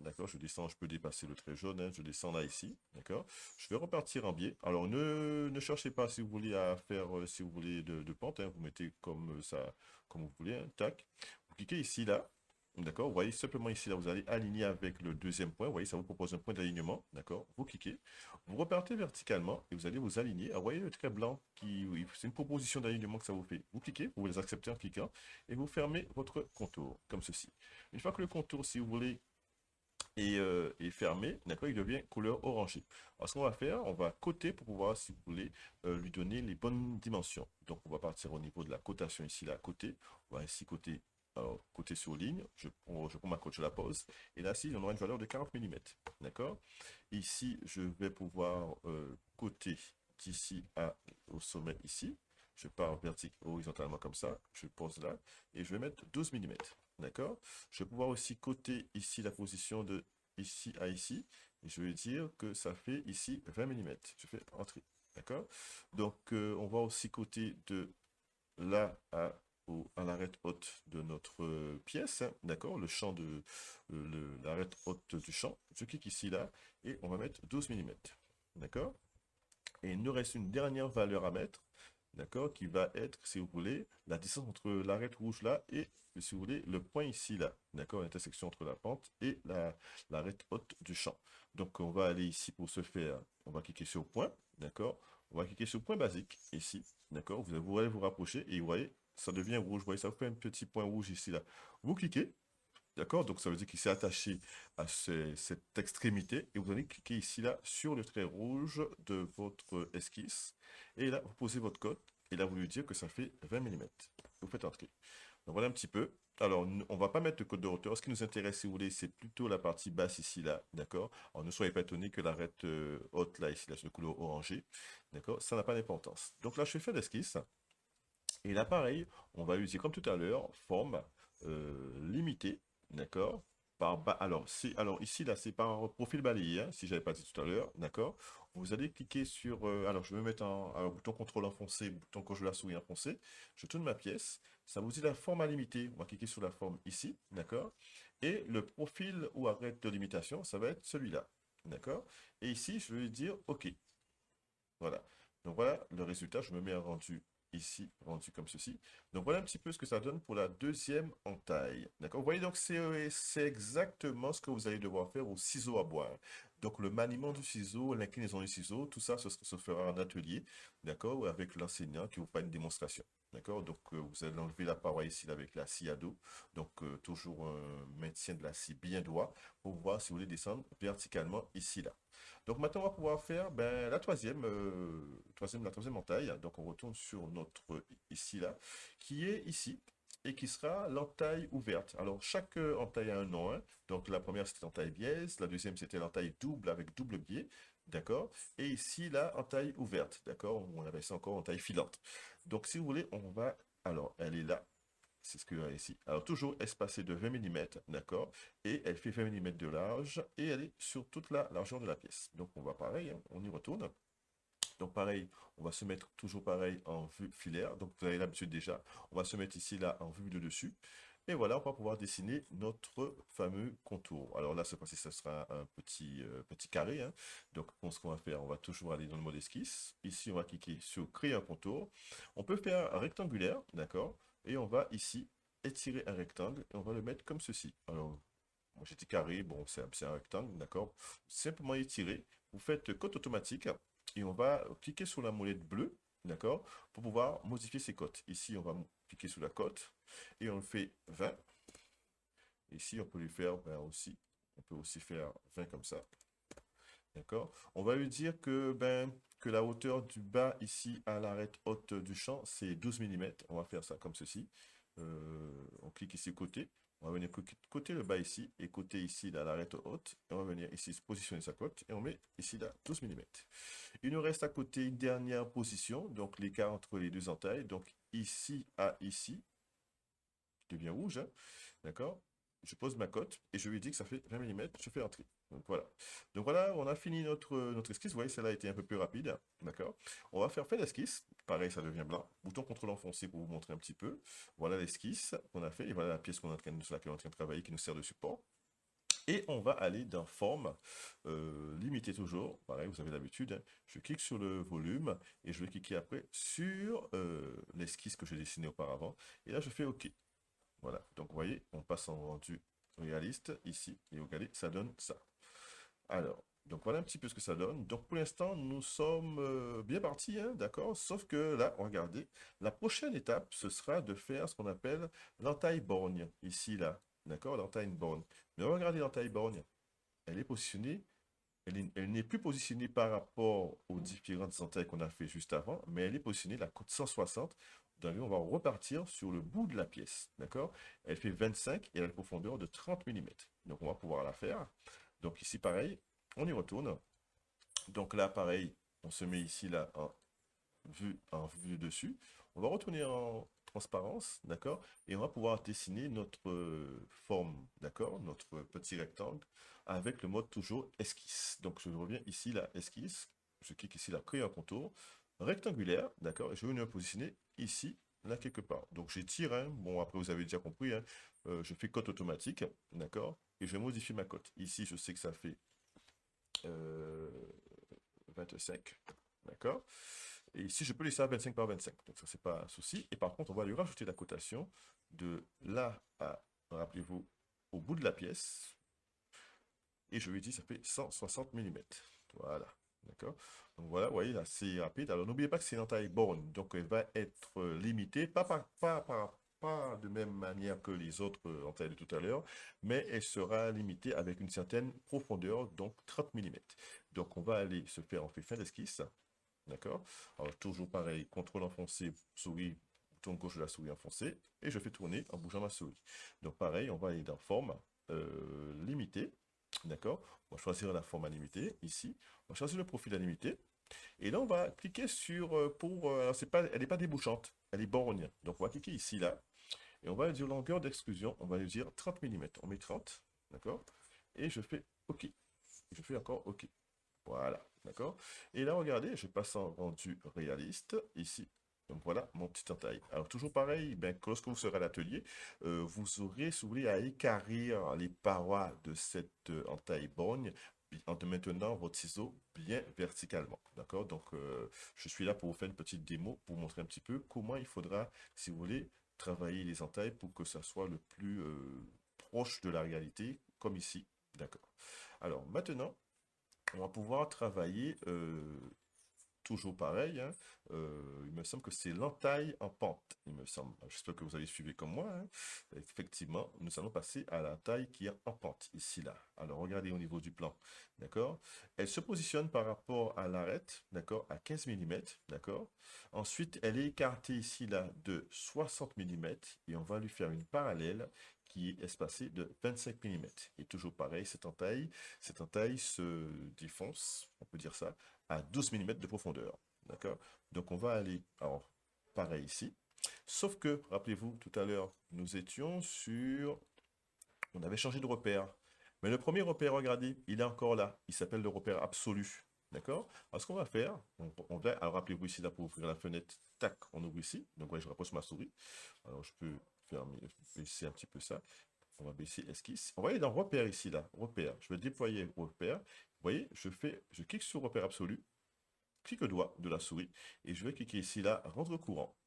D'accord, je descends, je peux dépasser le trait jaune, hein, je descends là ici, d'accord. Je vais repartir en biais. Alors ne cherchez pas si vous voulez à faire, si vous voulez de pente, hein, vous mettez comme ça, comme vous voulez, hein, tac. Vous cliquez ici là, d'accord. Vous voyez simplement ici là, vous allez aligner avec le deuxième point. Vous voyez, ça vous propose un point d'alignement, d'accord. Vous cliquez, vous repartez verticalement et vous allez vous aligner. Alors, vous voyez le trait blanc qui, oui, c'est une proposition d'alignement que ça vous fait. Vous cliquez, vous les acceptez en cliquant et vous fermez votre contour comme ceci. Une fois que le contour, si vous voulez et fermé, d'accord, il devient couleur orangée. Alors, ce qu'on va faire, on va coter pour pouvoir, si vous voulez, lui donner les bonnes dimensions. Donc, on va partir au niveau de la cotation ici, là, côté. On va ici coter, alors, côté sur ligne. Je prends ma cote, je la pose. Et là, ici, on aura une valeur de 40 mm. D'accord? Ici, je vais pouvoir coter d'ici au sommet ici. Je pars horizontalement comme ça. Je pose là. Et je vais mettre 12 mm. D'accord? Je vais pouvoir aussi coter ici la position de ici à ici. Et je vais dire que ça fait ici 20 mm. Je fais entrer. D'accord? Donc, on va aussi coter de là à à l'arête haute de notre pièce, hein, d'accord, le champ de l'arête haute du champ. Je clique ici, là, et on va mettre 12 millimètres, d'accord? Et il nous reste une dernière valeur à mettre, d'accord, qui va être, si vous voulez, la distance entre l'arête rouge là et, si vous voulez, le point ici là, d'accord, l'intersection entre la pente et l'arête haute du champ. Donc, on va aller ici pour ce faire, on va cliquer sur point, d'accord, on va cliquer sur point basique, ici, d'accord, vous allez vous rapprocher et vous voyez, ça devient rouge, vous voyez, ça vous fait un petit point rouge ici là. Vous cliquez, d'accord? Donc, ça veut dire qu'il s'est attaché à cette extrémité. Et vous allez cliquer ici, là, sur le trait rouge de votre esquisse. Et là, vous posez votre code. Et là, vous lui dites que ça fait 20 millimètres. Vous faites entrer. Donc, voilà un petit peu. Alors, on ne va pas mettre de code de hauteur. Ce qui nous intéresse, si vous voulez, c'est plutôt la partie basse ici, là. D'accord? Alors, ne soyez pas étonnés que l'arête haute, là, ici, là, sur le couleur orangé. D'accord? Ça n'a pas d'importance. Donc, là, je fais l'esquisse. Et là, pareil, on va utiliser comme tout à l'heure, forme limitée, d'accord? Alors ici, là, c'est par profil balayé, hein, si j'avais pas dit tout à l'heure, d'accord? Vous allez cliquer sur, alors je vais me mettre alors, bouton contrôle enfoncé, bouton gauche de la souris enfoncé, je tourne ma pièce, ça vous dit la forme à limiter, on va cliquer sur la forme ici, d'accord? Et le profil ou arrête de limitation, ça va être celui-là, d'accord? Et ici, je vais dire OK. Voilà. Donc voilà le résultat. Je me mets un rendu ici, rendu comme ceci. Donc voilà un petit peu ce que ça donne pour la deuxième entaille. D'accord? Vous voyez donc c'est exactement ce que vous allez devoir faire au ciseau à bois. Donc le maniement du ciseau, l'inclinaison du ciseau, tout ça, se fera en atelier, d'accord? Ou avec l'enseignant qui vous fera une démonstration. D'accord? Donc vous allez enlever la paroi ici avec la scie à dos. Donc toujours un maintien de la scie bien droit pour voir si vous voulez descendre verticalement ici là. Donc maintenant, on va pouvoir faire ben, la troisième entaille. Donc on retourne sur notre ici là, qui est ici et qui sera l'entaille ouverte. Alors chaque entaille a un nom, hein. Donc la première c'était l'entaille biaise, la deuxième c'était l'entaille double avec double biais, d'accord? Et ici là, entaille ouverte, d'accord? On appelle ça encore entaille filante. Donc si vous voulez, on va, alors elle est là. C'est ce qu'il y a ici. Alors, toujours espacée de 20 millimètres, d'accord? Et elle fait 20 millimètres de large et elle est sur toute la largeur de la pièce. Donc, on va pareil, hein, on y retourne. Donc, pareil, on va se mettre toujours pareil en vue filaire. Donc, vous avez l'habitude déjà. On va se mettre ici, là, en vue de dessus. Et voilà, on va pouvoir dessiner notre fameux contour. Alors là, cette fois-ci, ce sera un petit carré, hein. Donc, pour ce qu'on va faire, on va toujours aller dans le mode esquisse. Ici, on va cliquer sur créer un contour. On peut faire un rectangulaire, d'accord? Et on va ici étirer un rectangle et on va le mettre comme ceci. Alors, moi j'ai dit carré, bon, c'est un rectangle, d'accord? Simplement étirer. Vous faites cote automatique et on va cliquer sur la molette bleue, d'accord? Pour pouvoir modifier ces cotes. Ici, on va cliquer sur la cote et on le fait 20. Ici, on peut lui faire ben, aussi, on peut aussi faire 20 comme ça, d'accord? On va lui dire que la hauteur du bas ici à l'arête haute du champ, c'est 12 millimètres. On va faire ça comme ceci. On clique ici côté. On va venir côté le bas ici et côté ici là, l'arête haute. Et on va venir ici se positionner sa cote et on met ici là 12 millimètres. Il nous reste à côté une dernière position, donc l'écart entre les deux entailles. Donc ici à ici, qui devient rouge, hein, d'accord? Je pose ma cote et je lui dis que ça fait 20 millimètres. Je fais entrer. Donc voilà. Donc voilà, on a fini notre esquisse. Vous voyez, celle-là a été un peu plus rapide. D'accord? On va faire l'esquisse. Pareil, ça devient blanc. Bouton contrôle enfoncé pour vous montrer un petit peu. Voilà l'esquisse qu'on a fait. Et voilà la pièce sur laquelle on est en train de travailler qui nous sert de support. Et on va aller dans forme, limitée toujours. Pareil, vous avez l'habitude, hein. Je clique sur le volume et je vais cliquer après sur l'esquisse que j'ai dessinée auparavant. Et là, je fais OK. Voilà, donc vous voyez, on passe en rendu réaliste ici, et regardez, ça donne ça. Alors, donc voilà un petit peu ce que ça donne. Donc pour l'instant, nous sommes bien partis, hein, d'accord? Sauf que là, regardez, la prochaine étape, ce sera de faire ce qu'on appelle l'entaille borgne, ici, là, d'accord? L'entaille borgne. Mais regardez l'entaille borgne, elle est positionnée, elle n'est plus positionnée par rapport aux différentes entailles qu'on a fait juste avant, mais elle est positionnée la côte 160. Donc, on va repartir sur le bout de la pièce, d'accord? Elle fait 25 et elle a une profondeur de 30 millimètres. Donc, on va pouvoir la faire. Donc, ici, pareil, on y retourne. Donc là, pareil, on se met ici, là, en vue dessus. On va retourner en transparence, d'accord? Et on va pouvoir dessiner notre forme, d'accord? Notre petit rectangle avec le mode toujours esquisse. Donc je reviens ici, là, esquisse. Je clique ici, là, créer un contour rectangulaire, d'accord? Et je vais venir positionner ici là quelque part. Donc j'étire, hein. Bon, après vous avez déjà compris, hein. Je fais cote automatique, d'accord? Et je modifie ma cote. Ici, je sais que ça fait euh, 25, d'accord? Et ici, je peux laisser à 25 par 25. Donc ça, c'est pas un souci. Et par contre, on va lui rajouter la cotation de là à, rappelez-vous, au bout de la pièce. Et je lui dis, ça fait 160 mm. Voilà. D'accord? Donc voilà, vous voyez, là, c'est rapide. Alors n'oubliez pas que c'est une entaille borne. Donc elle va être limitée, pas de même manière que les autres entailles de tout à l'heure, mais elle sera limitée avec une certaine profondeur, donc 30 mm. Donc on va aller se faire, on fait fin d'esquisse. D'accord? Alors toujours pareil, contrôle enfoncé, souris, bouton gauche de la souris enfoncé, et je fais tourner en bougeant ma souris. Donc pareil, on va aller dans forme limitée. D'accord? On va choisir la forme à limiter ici. On va choisir le profil à limiter. Et là, on va cliquer sur alors, elle n'est pas débouchante, elle est borgne. Donc, on va cliquer ici, là. Et on va dire longueur d'exclusion. On va lui dire 30 mm. On met 30. D'accord? Et je fais OK. Je fais encore OK. Voilà. D'accord? Et là, regardez, je passe en rendu réaliste ici. Donc voilà mon petit entaille. Alors toujours pareil, ben, lorsque vous serez à l'atelier, vous aurez, si vous voulez, à équarrir les parois de cette entaille borgne en te maintenant votre ciseau bien verticalement. D'accord? Donc je suis là pour vous faire une petite démo pour vous montrer un petit peu comment il faudra, si vous voulez, travailler les entailles pour que ça soit le plus proche de la réalité, comme ici. D'accord? Alors maintenant, on va pouvoir travailler toujours pareil, hein. Il me semble que c'est l'entaille en pente, il me semble. J'espère que vous avez suivi comme moi, hein. Effectivement, nous allons passer à la taille qui est en pente, ici, là. Alors, regardez au niveau du plan, d'accord? Elle se positionne par rapport à l'arête, d'accord, à 15 mm, d'accord? Ensuite, elle est écartée ici, là, de 60 mm, et on va lui faire une parallèle qui est espacée de 25 mm. Et toujours pareil, cette entaille se défonce, on peut dire ça, à 12 mm de profondeur. D'accord? Donc on va aller, alors, pareil ici. Sauf que, rappelez-vous, tout à l'heure, nous étions sur... On avait changé de repère. Mais le premier repère, regardez, il est encore là. Il s'appelle le repère absolu. D'accord? Alors ce qu'on va faire, on va, alors rappelez-vous ici, là, pour ouvrir la fenêtre, tac, on ouvre ici. Donc voilà, je rapproche ma souris. Alors je peux fermer, baisser un petit peu ça. On va baisser esquisse. On va aller dans repère ici, là. Repère. Je vais déployer repère. Vous voyez, je clique sur repère absolu, clique droit de la souris, et je vais cliquer ici, là, rendre courant.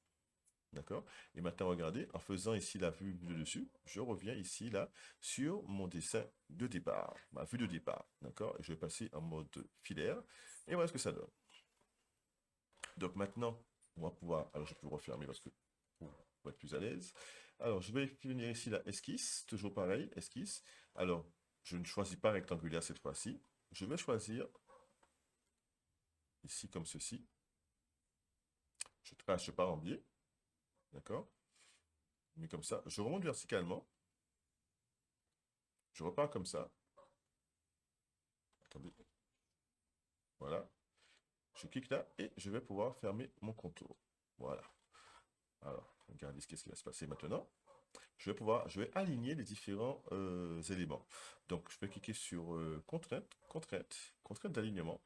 D'accord? Et maintenant, regardez, en faisant ici la vue de dessus, je reviens ici, là, sur mon dessin de départ, ma vue de départ. D'accord? Et je vais passer en mode filaire, et voilà ce que ça donne. Donc maintenant, on va pouvoir, alors je peux refermer parce que pour être plus à l'aise. Alors, je vais venir ici, là, esquisse, toujours pareil, esquisse. Alors, je ne choisis pas rectangulaire cette fois-ci. Je vais choisir ici comme ceci. Je trace, je pars en biais. D'accord? Mais comme ça, je remonte verticalement. Je repars comme ça. Attendez. Voilà. Je clique là et je vais pouvoir fermer mon contour. Voilà. Alors, regardez ce qui va se passer maintenant. Je vais aligner les différents éléments. Donc, je vais cliquer sur contrainte, contrainte, contrainte d'alignement.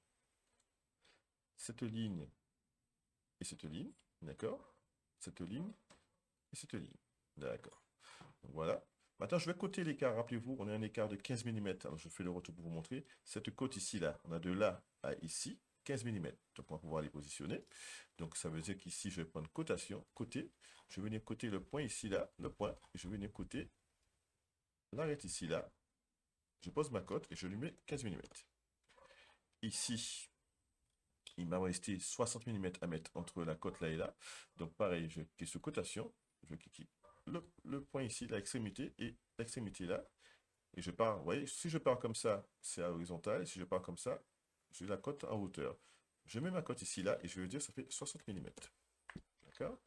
Cette ligne et cette ligne, d'accord? Cette ligne et cette ligne, d'accord. Voilà. Maintenant, je vais coter l'écart. Rappelez-vous, on a un écart de 15 mm. Alors, je fais le retour pour vous montrer. Cette côte ici, là, on a de là à ici, 15 mm. Donc, on va pouvoir les positionner. Donc, ça veut dire qu'ici, je vais prendre cotation, côté. Je vais venir coter le point ici, là, le point. Et je vais venir coter l'arête ici, là. Je pose ma cote et je lui mets 15 mm. Ici, il m'a resté 60 mm à mettre entre la cote là et là. Donc, pareil, je clique sur cotation. Je vais cliquer le point ici, l'extrémité et l'extrémité là. Et je pars, vous voyez, si je pars comme ça, c'est à l'horizontale. Et si je pars comme ça, j'ai la cote en hauteur. Je mets ma cote ici, là, et je veux dire, ça fait 60 mm. D'accord?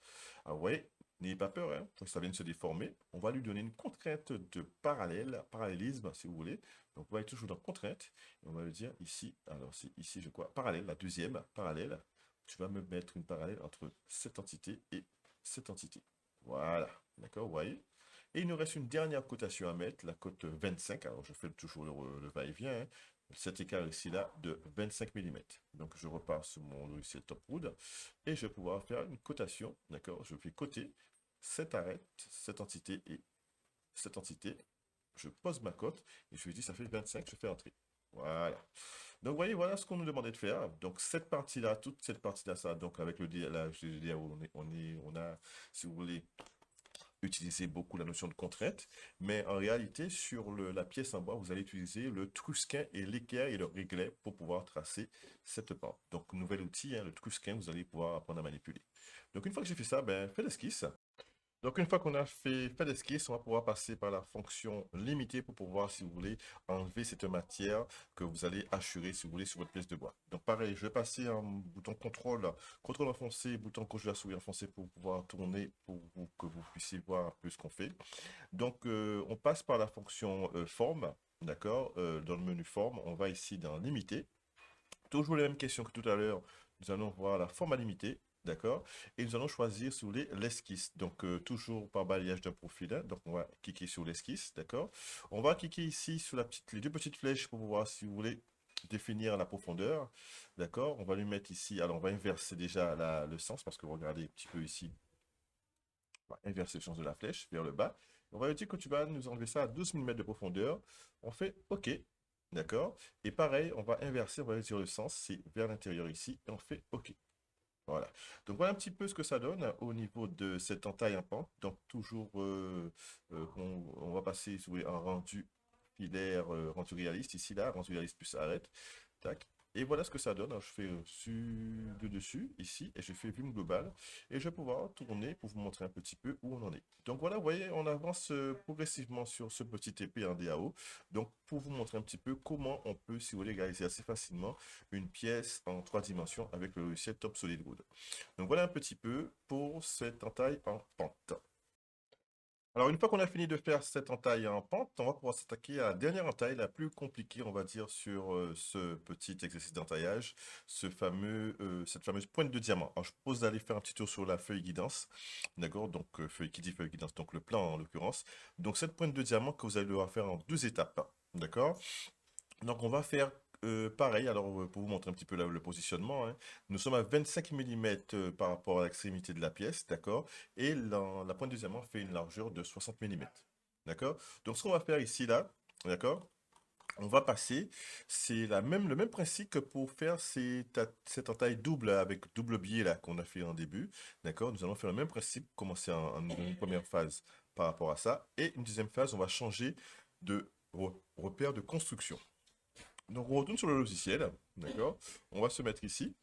Alors, vous voyez, n'ayez pas peur, hein, ça vient de se déformer. On va lui donner une contrainte de parallélisme, si vous voulez. Donc, on va être toujours dans contrainte. Et on va lui dire ici, alors c'est ici, je crois, parallèle, la deuxième, parallèle. Tu vas me mettre une parallèle entre cette entité et cette entité. Voilà, d'accord, vous voyez? Et il nous reste une dernière cotation à mettre, la cote 25. Alors, je fais toujours le va-et-vient, hein. cet écart ici là de 25 mm. Donc je repars sur mon logiciel Topwood et je vais pouvoir faire une cotation, d'accord? Je fais coter cette arête, cette entité et cette entité. Je pose ma cote et je lui dis ça fait 25, je fais entrer. Voilà. Donc, vous voyez, voilà ce qu'on nous demandait de faire. Donc, cette partie-là, toute cette partie-là, ça, donc avec le DAO, on a, si vous voulez, utilisé beaucoup la notion de contrainte, mais en réalité, sur la pièce en bois, vous allez utiliser le Trusquin et l'équerre et le réglet pour pouvoir tracer cette pente. Donc, nouvel outil, hein, le Trusquin, vous allez pouvoir apprendre à manipuler. Donc, une fois que j'ai fait ça, ben, faites l'esquisse. Donc, une fois qu'on a fait l'esquisse, on va pouvoir passer par la fonction limitée pour pouvoir, si vous voulez, enlever cette matière que vous allez assurer, si vous voulez, sur votre pièce de bois. Donc, pareil, je vais passer un bouton contrôle enfoncé, bouton gauche de la souris enfoncé pour pouvoir tourner, que vous puissiez voir un peu ce qu'on fait. Donc, on passe par la fonction forme, d'accord? Dans le menu forme, on va ici dans limiter. Toujours les mêmes questions que tout à l'heure. Nous allons voir la forme à limiter, d'accord? Et nous allons choisir, si vous voulez, l'esquisse. Donc, toujours par balayage d'un profil, hein. Donc, on va cliquer sur l'esquisse, d'accord? On va cliquer ici sur les deux petites flèches pour voir, si vous voulez, définir la profondeur, d'accord? On va lui mettre ici, alors on va inverser déjà le sens, parce que regardez un petit peu ici, on va inverser le sens de la flèche vers le bas. On va lui dire que tu vas nous enlever ça à 12 mm de profondeur. On fait OK, d'accord? Et pareil, on va inverser, on va dire le sens, c'est vers l'intérieur ici, et on fait OK. Voilà. Donc voilà un petit peu ce que ça donne au niveau de cette entaille en pente. Donc toujours, on va passer sur un rendu filaire, rendu réaliste ici, là, rendu réaliste plus arrête. Tac. Et voilà ce que ça donne. Alors, je fais de dessus, ici, et je fais vue globale. Et je vais pouvoir tourner pour vous montrer un petit peu où on en est. Donc voilà, vous voyez, on avance progressivement sur ce petit épée en DAO. Donc pour vous montrer un petit peu comment on peut, si vous voulez, réaliser assez facilement une pièce en 3 dimensions avec le logiciel Top Solid Wood. Donc voilà un petit peu pour cette entaille en pente. Alors, une fois qu'on a fini de faire cette entaille en pente, on va pouvoir s'attaquer à la dernière entaille, la plus compliquée, on va dire, sur ce petit exercice d'entaillage, cette fameuse pointe de diamant. Alors, je propose d'aller faire un petit tour sur la feuille guidance, d'accord? Donc, feuille qui dit feuille guidance, donc le plan en l'occurrence. Donc, cette pointe de diamant que vous allez devoir faire en 2 étapes, d'accord? Donc on va faire pareil, alors pour vous montrer un petit peu le positionnement, hein. Nous sommes à 25 mm par rapport à l'extrémité de la pièce, d'accord? Et la pointe de diamant fait une largeur de 60 mm, d'accord? Donc ce qu'on va faire ici, là, d'accord? On va passer, c'est le même principe que pour faire cette entaille double avec double biais là qu'on a fait en début, d'accord? Nous allons faire le même principe, commencer en une première phase par rapport à ça, et une deuxième phase, on va changer de repère de construction. Donc on retourne sur le logiciel, d'accord? On va se mettre ici,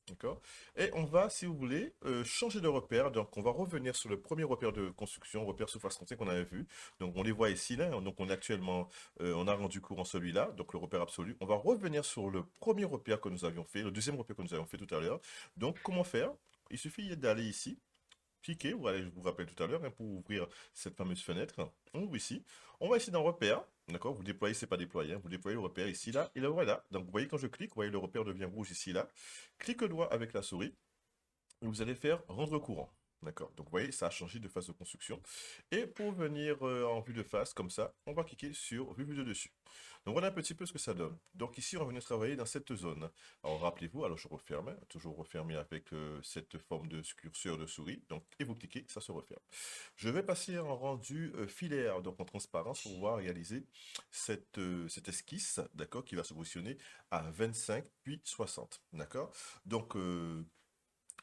d'accord? Et on va, si vous voulez, changer de repère. Donc on va revenir sur le premier repère de construction, repère surface comptée qu'on avait vu. Donc on les voit ici, là. Donc on est actuellement, on a rendu courant celui-là, donc le repère absolu. On va revenir sur le premier repère que nous avions fait, le deuxième repère que nous avions fait tout à l'heure. Donc comment faire? Il suffit d'aller ici, cliquez, voilà, je vous rappelle tout à l'heure, hein, pour ouvrir cette fameuse fenêtre. On ouvre ici. On va ici dans repère. D'accord? Vous déployez, c'est pas déployé, hein, vous déployez le repère ici, là, et le voilà. Donc vous voyez quand je clique, vous voyez le repère devient rouge ici, là. Clique droit avec la souris. Et vous allez faire rendre courant. D'accord? Donc vous voyez, ça a changé de phase de construction. Et pour venir en vue de face, comme ça, on va cliquer sur vue de dessus. Donc voilà un petit peu ce que ça donne. Donc ici, on va venir travailler dans cette zone. Alors rappelez-vous, alors je referme, hein, toujours refermé avec cette forme de curseur de souris. Donc, et vous cliquez, ça se referme. Je vais passer en rendu filaire, donc en transparence, pour pouvoir réaliser cette esquisse, d'accord, qui va se positionner à 25 puis 60. D'accord? Donc,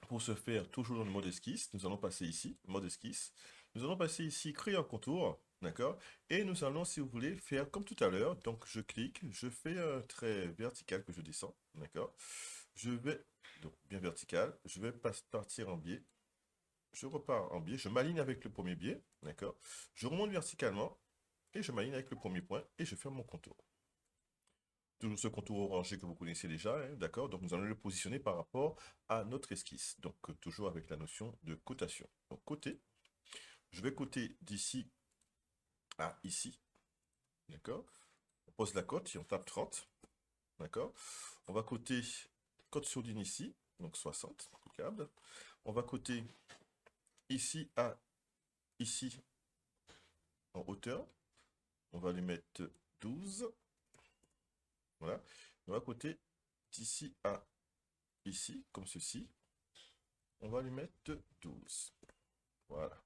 pour ce faire, toujours dans le mode esquisse, nous allons passer ici, mode esquisse. Nous allons passer ici, créer un contour, d'accord? Et nous allons, si vous voulez, faire comme tout à l'heure. Donc, je clique, je fais un trait vertical que je descends, d'accord? Je vais, donc bien vertical, je vais partir en biais. Je repars en biais, je m'aligne avec le premier biais, d'accord? Je remonte verticalement et je m'aligne avec le premier point et je ferme mon contour. Toujours ce contour orangé que vous connaissez déjà, hein, d'accord? Donc nous allons le positionner par rapport à notre esquisse. Donc toujours avec la notion de cotation. Donc côté, je vais coter d'ici à ici, d'accord? On pose la cote et on tape 30, d'accord? On va coter cote sourdine ici, donc 60, impeccable. On va coter ici à ici en hauteur. On va lui mettre 12. Voilà. On va côté d'ici à ici, comme ceci. On va lui mettre 12. Voilà.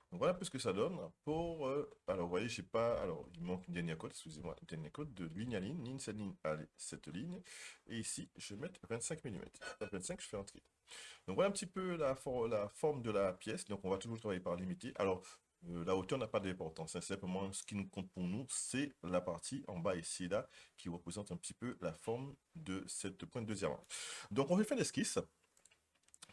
Donc voilà un peu ce que ça donne pour... alors, vous voyez, j'ai pas... Alors, il manque une dernière code, excusez-moi, une dernière code de ligne à ligne, ligne, cette ligne, allez, cette ligne. Et ici, je vais mettre 25 mm. 25, je fais un tri. Donc voilà un petit peu la forme de la pièce. Donc on va toujours travailler par limité. Alors, la hauteur n'a pas d'importance, hein. Simplement, ce qui nous compte pour nous, c'est la partie en bas ici, là, qui représente un petit peu la forme de cette pointe de diamant. Donc on va faire l'esquisse.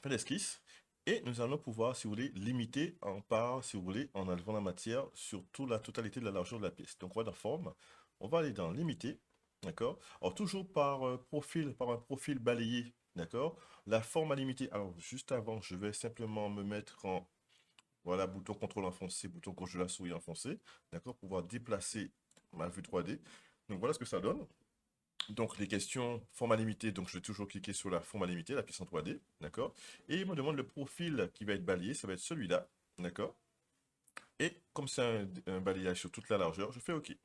Fait l'esquisse. Et nous allons pouvoir, si vous voulez, limiter en part, si vous voulez, en enlevant la matière sur toute la totalité de la largeur de la pièce. Donc, on va dans forme, on va aller dans limiter, d'accord? Alors, toujours par profil, par un profil balayé, d'accord? La forme à limiter. Alors, juste avant, je vais simplement me mettre en, voilà, bouton contrôle enfoncé, bouton gauche de la souris enfoncé, d'accord? Pour pouvoir déplacer ma vue 3D. Donc, voilà ce que ça donne. Donc, les questions format limité, donc je vais toujours cliquer sur la format limité, la pièce en 3D, d'accord? Et il me demande le profil qui va être balayé, ça va être celui-là, d'accord? Et comme c'est un balayage sur toute la largeur, je fais OK.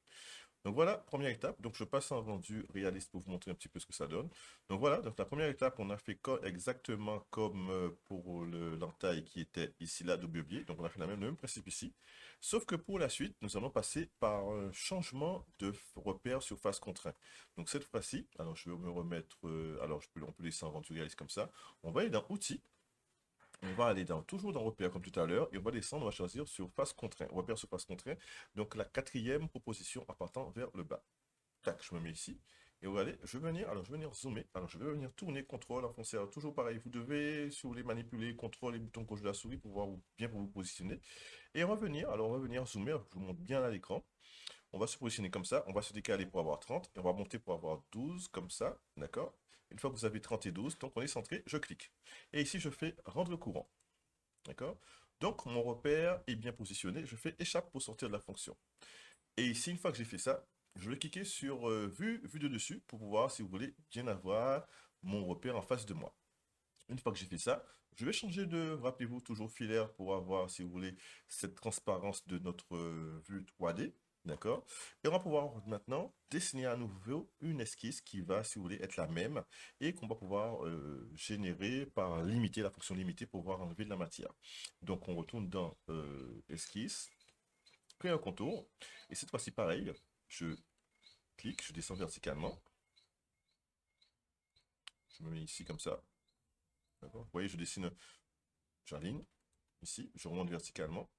Donc voilà, première étape. Donc je passe en rendu réaliste pour vous montrer un petit peu ce que ça donne. Donc voilà, donc la première étape, on a fait exactement comme pour l'entaille qui était ici là, double biais. Donc on a fait le même principe ici. Sauf que pour la suite, nous allons passer par un changement de repère sur face contraint. Donc cette fois-ci, alors je vais me remettre, alors on peut laisser en rendu réaliste comme ça. On va aller dans Outils. On va aller toujours dans repère comme tout à l'heure et on va descendre, on va choisir sur face contraint, repère sur face contraint. Donc la quatrième proposition en partant vers le bas. Tac, je me mets ici. Et regardez, je vais venir zoomer. Alors, je vais venir tourner, contrôle, enfoncer. Alors, toujours pareil, vous devez, si vous voulez manipuler, contrôle et bouton gauche de la souris pour voir bien pour vous positionner. Et on va venir, alors on va venir zoomer, je vous montre bien à l'écran. On va se positionner comme ça, on va se décaler pour avoir 30, et on va monter pour avoir 12, comme ça, d'accord? Une fois que vous avez 30 et 12, donc on est centré, je clique. Et ici, je fais rendre courant, d'accord? Donc, mon repère est bien positionné, je fais échappe pour sortir de la fonction. Et ici, une fois que j'ai fait ça, je vais cliquer sur vue de dessus pour pouvoir, si vous voulez, bien avoir mon repère en face de moi. Une fois que j'ai fait ça, je vais changer de, rappelez-vous, toujours filaire pour avoir, si vous voulez, cette transparence de notre vue 3D. D'accord? Et on va pouvoir maintenant dessiner à nouveau une esquisse qui va, si vous voulez, être la même et qu'on va pouvoir générer par limiter, la fonction limitée pour pouvoir enlever de la matière. Donc on retourne dans esquisse, créer un contour. Et cette fois-ci, pareil, je clique, je descends verticalement. Je me mets ici comme ça. Vous voyez, je dessine, j'aligne ici, je remonte verticalement.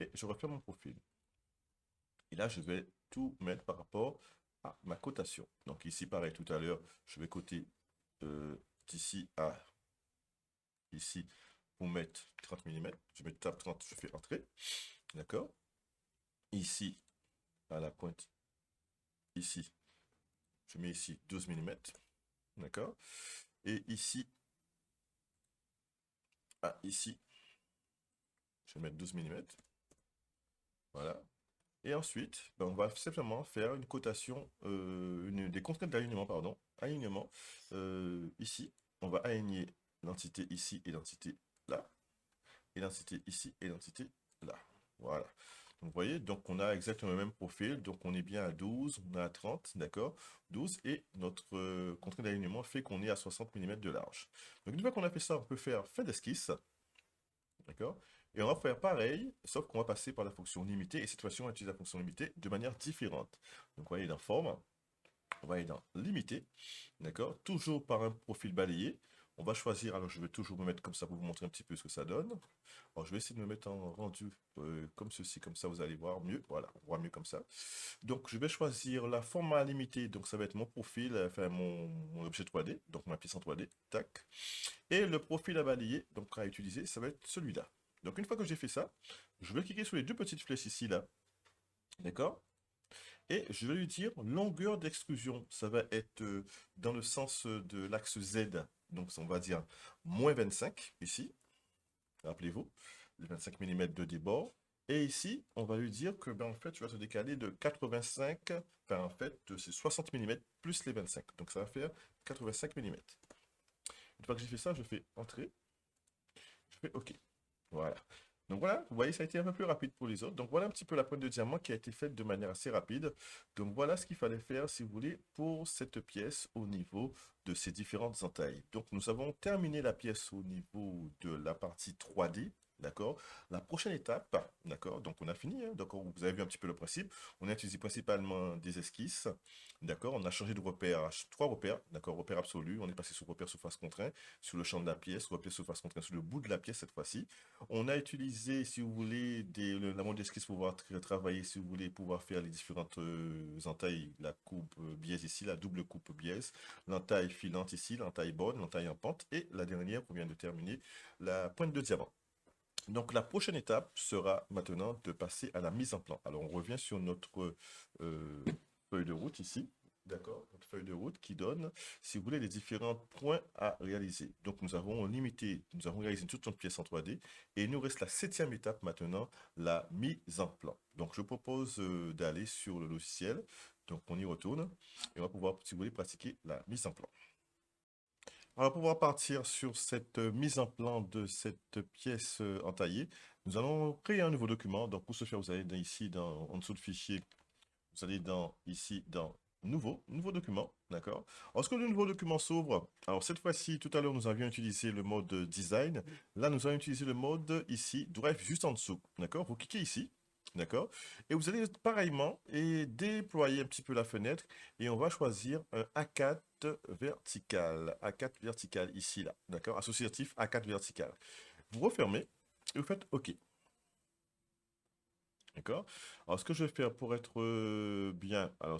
Et je refais mon profil. Et là, je vais tout mettre par rapport à ma cotation. Donc ici, pareil, tout à l'heure, je vais coter d'ici à ici pour mettre 30 mm. Je mets tab 30, je fais entrer. D'accord? Ici, à la pointe, ici, je mets ici 12 mm. D'accord? Et ici, ici, je vais mettre 12 mm. Voilà. Et ensuite, ben, on va simplement faire une cotation, des contraintes d'alignement, pardon. Alignement. Ici, on va aligner l'entité ici et l'entité là. Et l'entité ici et l'entité là. Voilà. Donc, vous voyez, donc on a exactement le même profil. Donc, on est bien à 12, on est à 30, d'accord? 12 et notre contrainte d'alignement fait qu'on est à 60 mm de large. Donc, une fois qu'on a fait ça, on peut faire fin d'esquisse. D'accord? Et on va faire pareil, sauf qu'on va passer par la fonction limitée. Et cette fois-ci, on va utiliser la fonction limitée de manière différente. Donc, on va aller dans forme, on va aller dans limité, d'accord? Toujours par un profil balayé. On va choisir, alors je vais toujours me mettre comme ça pour vous montrer un petit peu ce que ça donne. Alors, je vais essayer de me mettre en rendu comme ceci, comme ça vous allez voir mieux. Voilà, on voit mieux comme ça. Donc, je vais choisir la format limité, donc ça va être mon profil, enfin mon objet 3D, donc ma pièce en 3D, tac. Et le profil à balayer, donc à utiliser, ça va être celui-là. Donc une fois que j'ai fait ça, je vais cliquer sur les deux petites flèches ici, là. D'accord? Et je vais lui dire longueur d'extrusion. Ça va être dans le sens de l'axe Z. Donc on va dire moins 25 ici. Rappelez-vous, les 25 mm de débord. Et ici, on va lui dire que ben, en fait, tu vas te décaler de 85, enfin en fait, c'est 60 mm plus les 25. Donc ça va faire 85 mm. Une fois que j'ai fait ça, je fais entrer, je fais OK. Voilà. Donc voilà, vous voyez, ça a été un peu plus rapide pour les autres. Donc voilà un petit peu la pointe de diamant qui a été faite de manière assez rapide. Donc voilà ce qu'il fallait faire, si vous voulez, pour cette pièce au niveau de ces différentes entailles. Donc nous avons terminé la pièce au niveau de la partie 3D. D'accord. La prochaine étape, d'accord, donc on a fini, hein, donc vous avez vu un petit peu le principe. On a utilisé principalement des esquisses, d'accord. On a changé de repère à trois repères, d'accord, repère absolu. On est passé sur repère surface contraint, sur le champ de la pièce, repère surface contraint sur le bout de la pièce cette fois-ci. On a utilisé, si vous voulez, la mode d'esquisse pour pouvoir travailler, si vous voulez, pouvoir faire les différentes entailles, la coupe biaise ici, la double coupe biaise, l'entaille filante ici, l'entaille bonne, l'entaille en pente, et la dernière qu'on vient de terminer, la pointe de diamant. Donc la prochaine étape sera maintenant de passer à la mise en plan. Alors on revient sur notre euh, feuille de route ici. D'accord, notre feuille de route qui donne, si vous voulez, les différents points à réaliser. Donc nous avons limité, nous avons réalisé toute notre pièce en 3D et il nous reste la septième étape maintenant, la mise en plan. Donc je propose d'aller sur le logiciel. Donc on y retourne et on va pouvoir, si vous voulez, pratiquer la mise en plan. Alors, pour pouvoir partir sur cette mise en plan de cette pièce entaillée, nous allons créer un nouveau document. Donc, pour ce faire, vous allez ici, en dessous de fichier, vous allez ici, dans nouveau document, d'accord? Lorsque le nouveau document s'ouvre, alors cette fois-ci, tout à l'heure, nous avions utilisé le mode design. Là, nous allons utiliser le mode ici, drive juste en dessous, d'accord? Vous cliquez ici, d'accord? Et vous allez pareillement et déployer un petit peu la fenêtre et on va choisir un A4 vertical. A4 vertical ici, là, d'accord? Associatif A4 vertical. Vous refermez et vous faites OK. D'accord? Alors, ce que je vais faire pour être bien, alors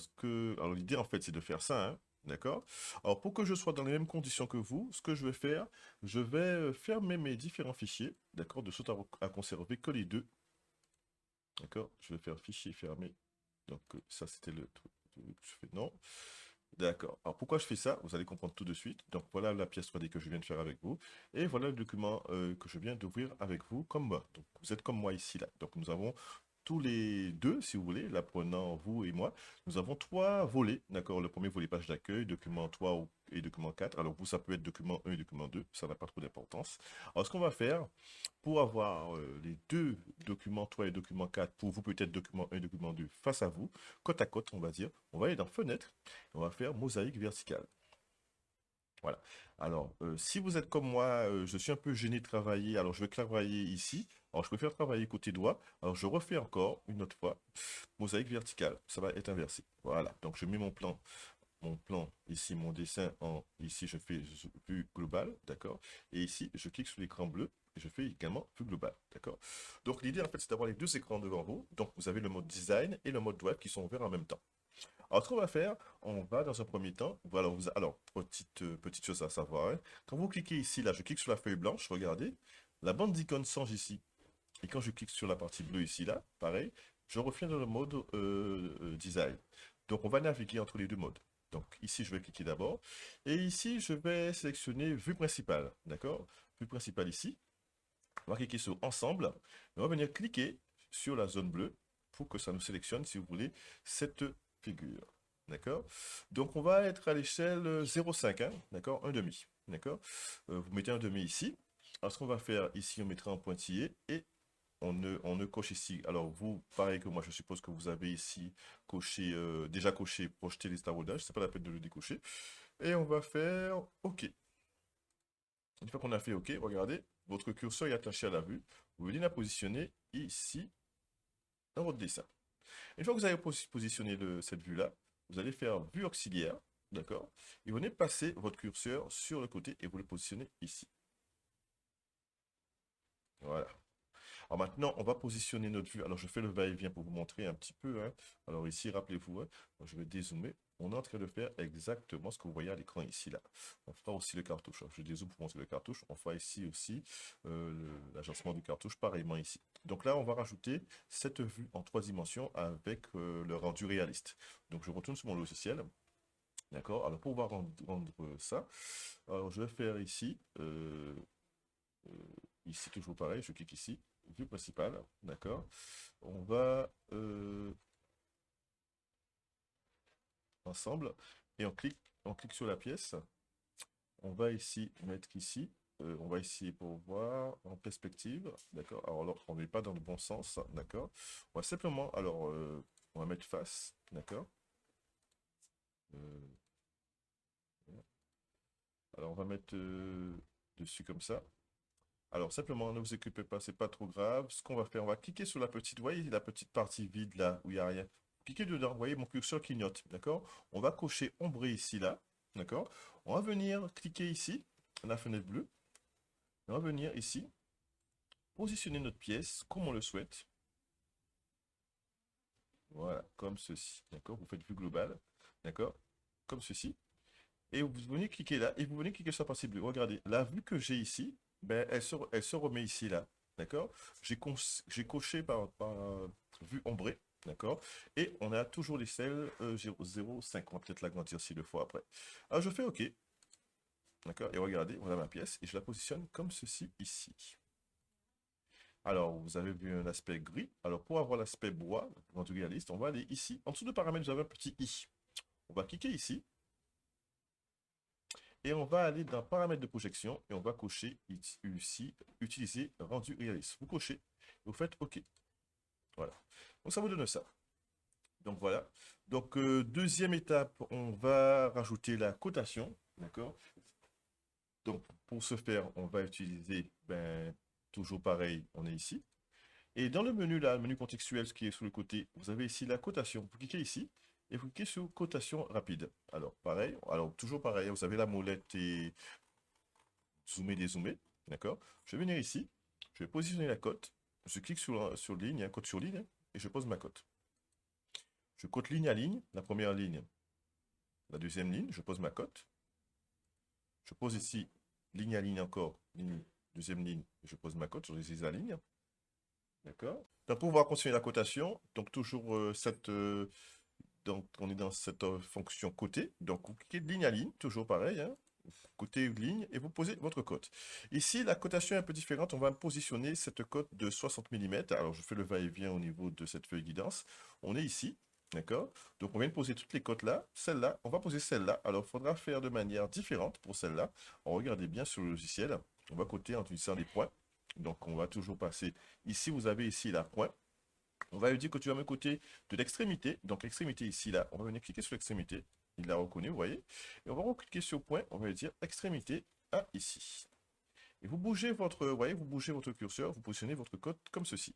l'idée en fait, c'est de faire ça, hein, d'accord? Alors, pour que je sois dans les mêmes conditions que vous, ce que je vais faire, je vais fermer mes différents fichiers, d'accord? De sorte à conserver que les deux, d'accord? Je vais faire fichier fermé. Donc, ça, c'était le truc. Je fais non. D'accord. Alors, pourquoi je fais ça? Vous allez comprendre tout de suite. Donc, voilà la pièce 3D que je viens de faire avec vous. Et voilà le document que je viens d'ouvrir avec vous, comme moi. Donc, vous êtes comme moi ici, là. Donc, nous avons tous les deux, si vous voulez, l'apprenant, vous et moi, nous avons trois volets, d'accord? Le premier volet, page d'accueil, document 3 et document 4. Alors, vous, ça peut être document 1 et document 2, ça n'a pas trop d'importance. Alors, ce qu'on va faire, pour avoir les deux documents 3 et document 4, pour vous peut-être document 1 et document 2 face à vous, côte à côte, on va dire, on va aller dans Fenêtre, et on va faire mosaïque verticale. Voilà. Alors, si vous êtes comme moi, je suis un peu gêné de travailler, alors je vais travailler ici. Alors, je préfère travailler côté droit. Alors, je refais encore une autre fois. Mosaïque verticale, ça va être inversé. Voilà. Donc, je mets mon plan, ici, mon dessin ici, je fais vue globale, d'accord? Et ici, je clique sur l'écran bleu et je fais également vue globale, d'accord? Donc, l'idée, en fait, c'est d'avoir les deux écrans devant vous. Donc, vous avez le mode design et le mode web qui sont ouverts en même temps. Alors, ce qu'on va faire, on va dans un premier temps, voilà, alors, petite chose à savoir, hein. Quand vous cliquez ici, là, je clique sur la feuille blanche, regardez, la bande d'icônes change ici. Et quand je clique sur la partie bleue ici, là, pareil, je reviens dans le mode design. Donc, on va naviguer entre les deux modes. Donc, ici, je vais cliquer d'abord. Et ici, je vais sélectionner vue principale, d'accord? Vue principale ici. On va cliquer sur ensemble. Et on va venir cliquer sur la zone bleue pour que ça nous sélectionne, si vous voulez, cette figure. D'accord? Donc, on va être à l'échelle 0,5, hein, d'accord? Un demi. D'accord? Vous mettez un demi ici. Alors, ce qu'on va faire ici, on mettra un pointillé et on ne coche ici. Alors, vous, pareil que moi, je suppose que vous avez ici déjà coché, projeter les taraudages. C'est pas la peine de le décocher. Et on va faire OK. Une fois qu'on a fait OK, regardez, votre curseur est attaché à la vue. Vous venez la positionner ici dans votre dessin. Une fois que vous avez positionné cette vue-là, vous allez faire vue auxiliaire, d'accord? Et vous venez passer votre curseur sur le côté et vous le positionnez ici. Voilà. Alors maintenant, on va positionner notre vue. Alors je fais le va-et-vient pour vous montrer un petit peu, hein. Alors ici, rappelez-vous, hein, je vais dézoomer. On est en train de faire exactement ce que vous voyez à l'écran ici, là. On fera aussi le cartouche. Je dézoome pour montrer le cartouche. On fera ici aussi l'agencement du cartouche, pareillement ici. Donc là, on va rajouter cette vue en 3 dimensions avec le rendu réaliste. Donc je retourne sur mon logiciel. D'accord? Alors pour pouvoir rendre ça, alors je vais faire ici, ici toujours pareil, je clique ici, vue principale, d'accord? On va ensemble et on clique sur la pièce. On va ici mettre ici on va essayer pour voir en perspective, d'accord? Alors là, on n'est pas dans le bon sens, d'accord? On va simplement, alors, on va mettre face, d'accord? Euh, alors, on va mettre dessus comme ça. Alors, simplement, ne vous occupez pas, c'est pas trop grave. Ce qu'on va faire, on va cliquer sur la petite, vous voyez, la petite partie vide là, où il n'y a rien. Cliquez dedans, vous voyez, mon curseur clignote, d'accord? On va cocher ombré ici, là, d'accord? On va venir cliquer ici, la fenêtre bleue. On va venir ici, positionner notre pièce comme on le souhaite. Voilà, comme ceci, d'accord? Vous faites vue globale, d'accord? Comme ceci. Et vous venez cliquer là, et vous venez cliquer sur la partie bleue. Regardez, la vue que j'ai ici, ben, elle se remet ici, là. D'accord? J'ai coché par vue ombrée. D'accord? Et on a toujours les celles 0,5. On va peut-être l'agrandir s'il le faut après. Alors je fais OK. D'accord? Et regardez, voilà ma pièce. Et je la positionne comme ceci ici. Alors, vous avez vu un aspect gris. Alors, pour avoir l'aspect bois, rendu réaliste, on va aller ici. En dessous de paramètres, vous avez un petit i. On va cliquer ici. Et on va aller dans paramètres de projection et on va cocher ici, utiliser rendu réaliste. Vous cochez, vous faites OK. Voilà. Donc ça vous donne ça. Donc voilà. Donc deuxième étape, on va rajouter la cotation. D'accord? Donc pour ce faire, on va utiliser, ben, toujours pareil, on est ici. Et dans le menu là, le menu contextuel, ce qui est sur le côté, vous avez ici la cotation. Vous cliquez ici et vous cliquez sur cotation rapide. Alors pareil, alors toujours pareil, vous avez la molette et zoomer, dézoomer, d'accord? Je vais venir ici, je vais positionner la cote, je clique sur ligne, cote sur ligne, et je pose ma cote. Je cote ligne à ligne, la première ligne, la deuxième ligne, je pose ma cote. Je pose ici ligne à ligne encore, ligne, deuxième ligne, et je pose ma cote sur les lignes. D'accord? Donc pour pouvoir continuer la cotation, donc toujours donc on est dans cette fonction côté, donc vous cliquez de ligne à ligne, toujours pareil, hein, côté ligne, et vous posez votre cote. Ici, la cotation est un peu différente. On va positionner cette cote de 60 mm. Alors, je fais le va-et-vient au niveau de cette feuille guidance. On est ici, d'accord? Donc, on vient de poser toutes les cotes là. Celle-là, on va poser celle-là. Alors, il faudra faire de manière différente pour celle-là. Regardez bien sur le logiciel. On va coter en utilisant les points. Donc, on va toujours passer. Ici, vous avez ici la point. On va lui dire que tu vas me coter de l'extrémité. Donc, l'extrémité ici, là, on va venir cliquer sur l'extrémité. Il l'a reconnu, vous voyez. Et on va recliquer sur point. On va lui dire extrémité à ici. Et vous bougez votre, vous voyez, vous bougez votre curseur, vous positionnez votre cote comme ceci.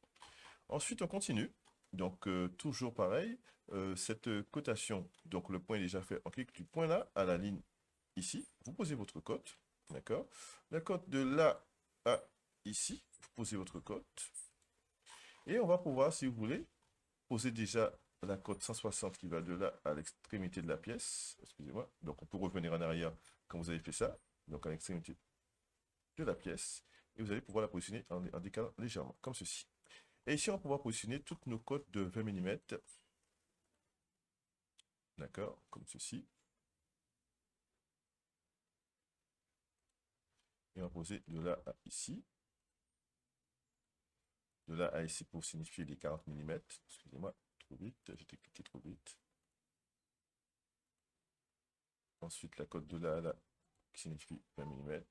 Ensuite, on continue. Donc, toujours pareil. Cette cotation, donc le point est déjà fait. On clique du point là à la ligne ici. Vous posez votre cote. D'accord? La cote de là à ici. Vous posez votre cote. Et on va pouvoir, si vous voulez, poser déjà la cote 160 qui va de là à l'extrémité de la pièce. Excusez-moi. Donc, on peut revenir en arrière quand vous avez fait ça. Donc, à l'extrémité de la pièce. Et vous allez pouvoir la positionner en décalant légèrement, comme ceci. Et ici, on va pouvoir positionner toutes nos cotes de 20 mm. D'accord, comme ceci. Et on va poser de là à ici. De là à ici pour signifier les 40 mm. Excusez-moi, trop vite, j'étais cliqué trop vite. Ensuite, la cote de là à là, qui signifie 20 mm.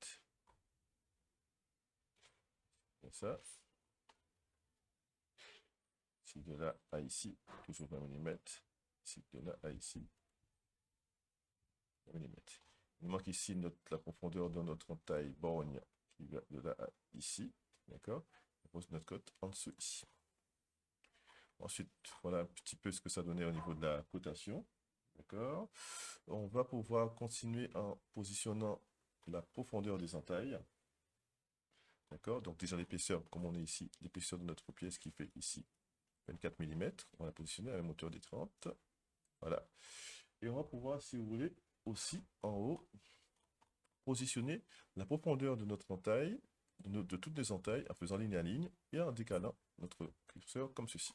Comme ça. Ici, de là à ici, toujours 20 mm. Ici, de là à ici, 20 mm. Il manque ici la profondeur de notre entaille borgne qui va de là à ici. D'accord? On pose notre cote en dessous ici. Ensuite, voilà un petit peu ce que ça donnait au niveau de la cotation. D'accord? On va pouvoir continuer en positionnant la profondeur des entailles. D'accord? Donc déjà l'épaisseur, comme on est ici, l'épaisseur de notre pièce qui fait ici 24 mm. On va la positionner à la hauteur des 30. Voilà. Et on va pouvoir, si vous voulez, aussi en haut, positionner la profondeur de notre entaille, de toutes les entailles, en faisant ligne à ligne et en décalant notre curseur comme ceci.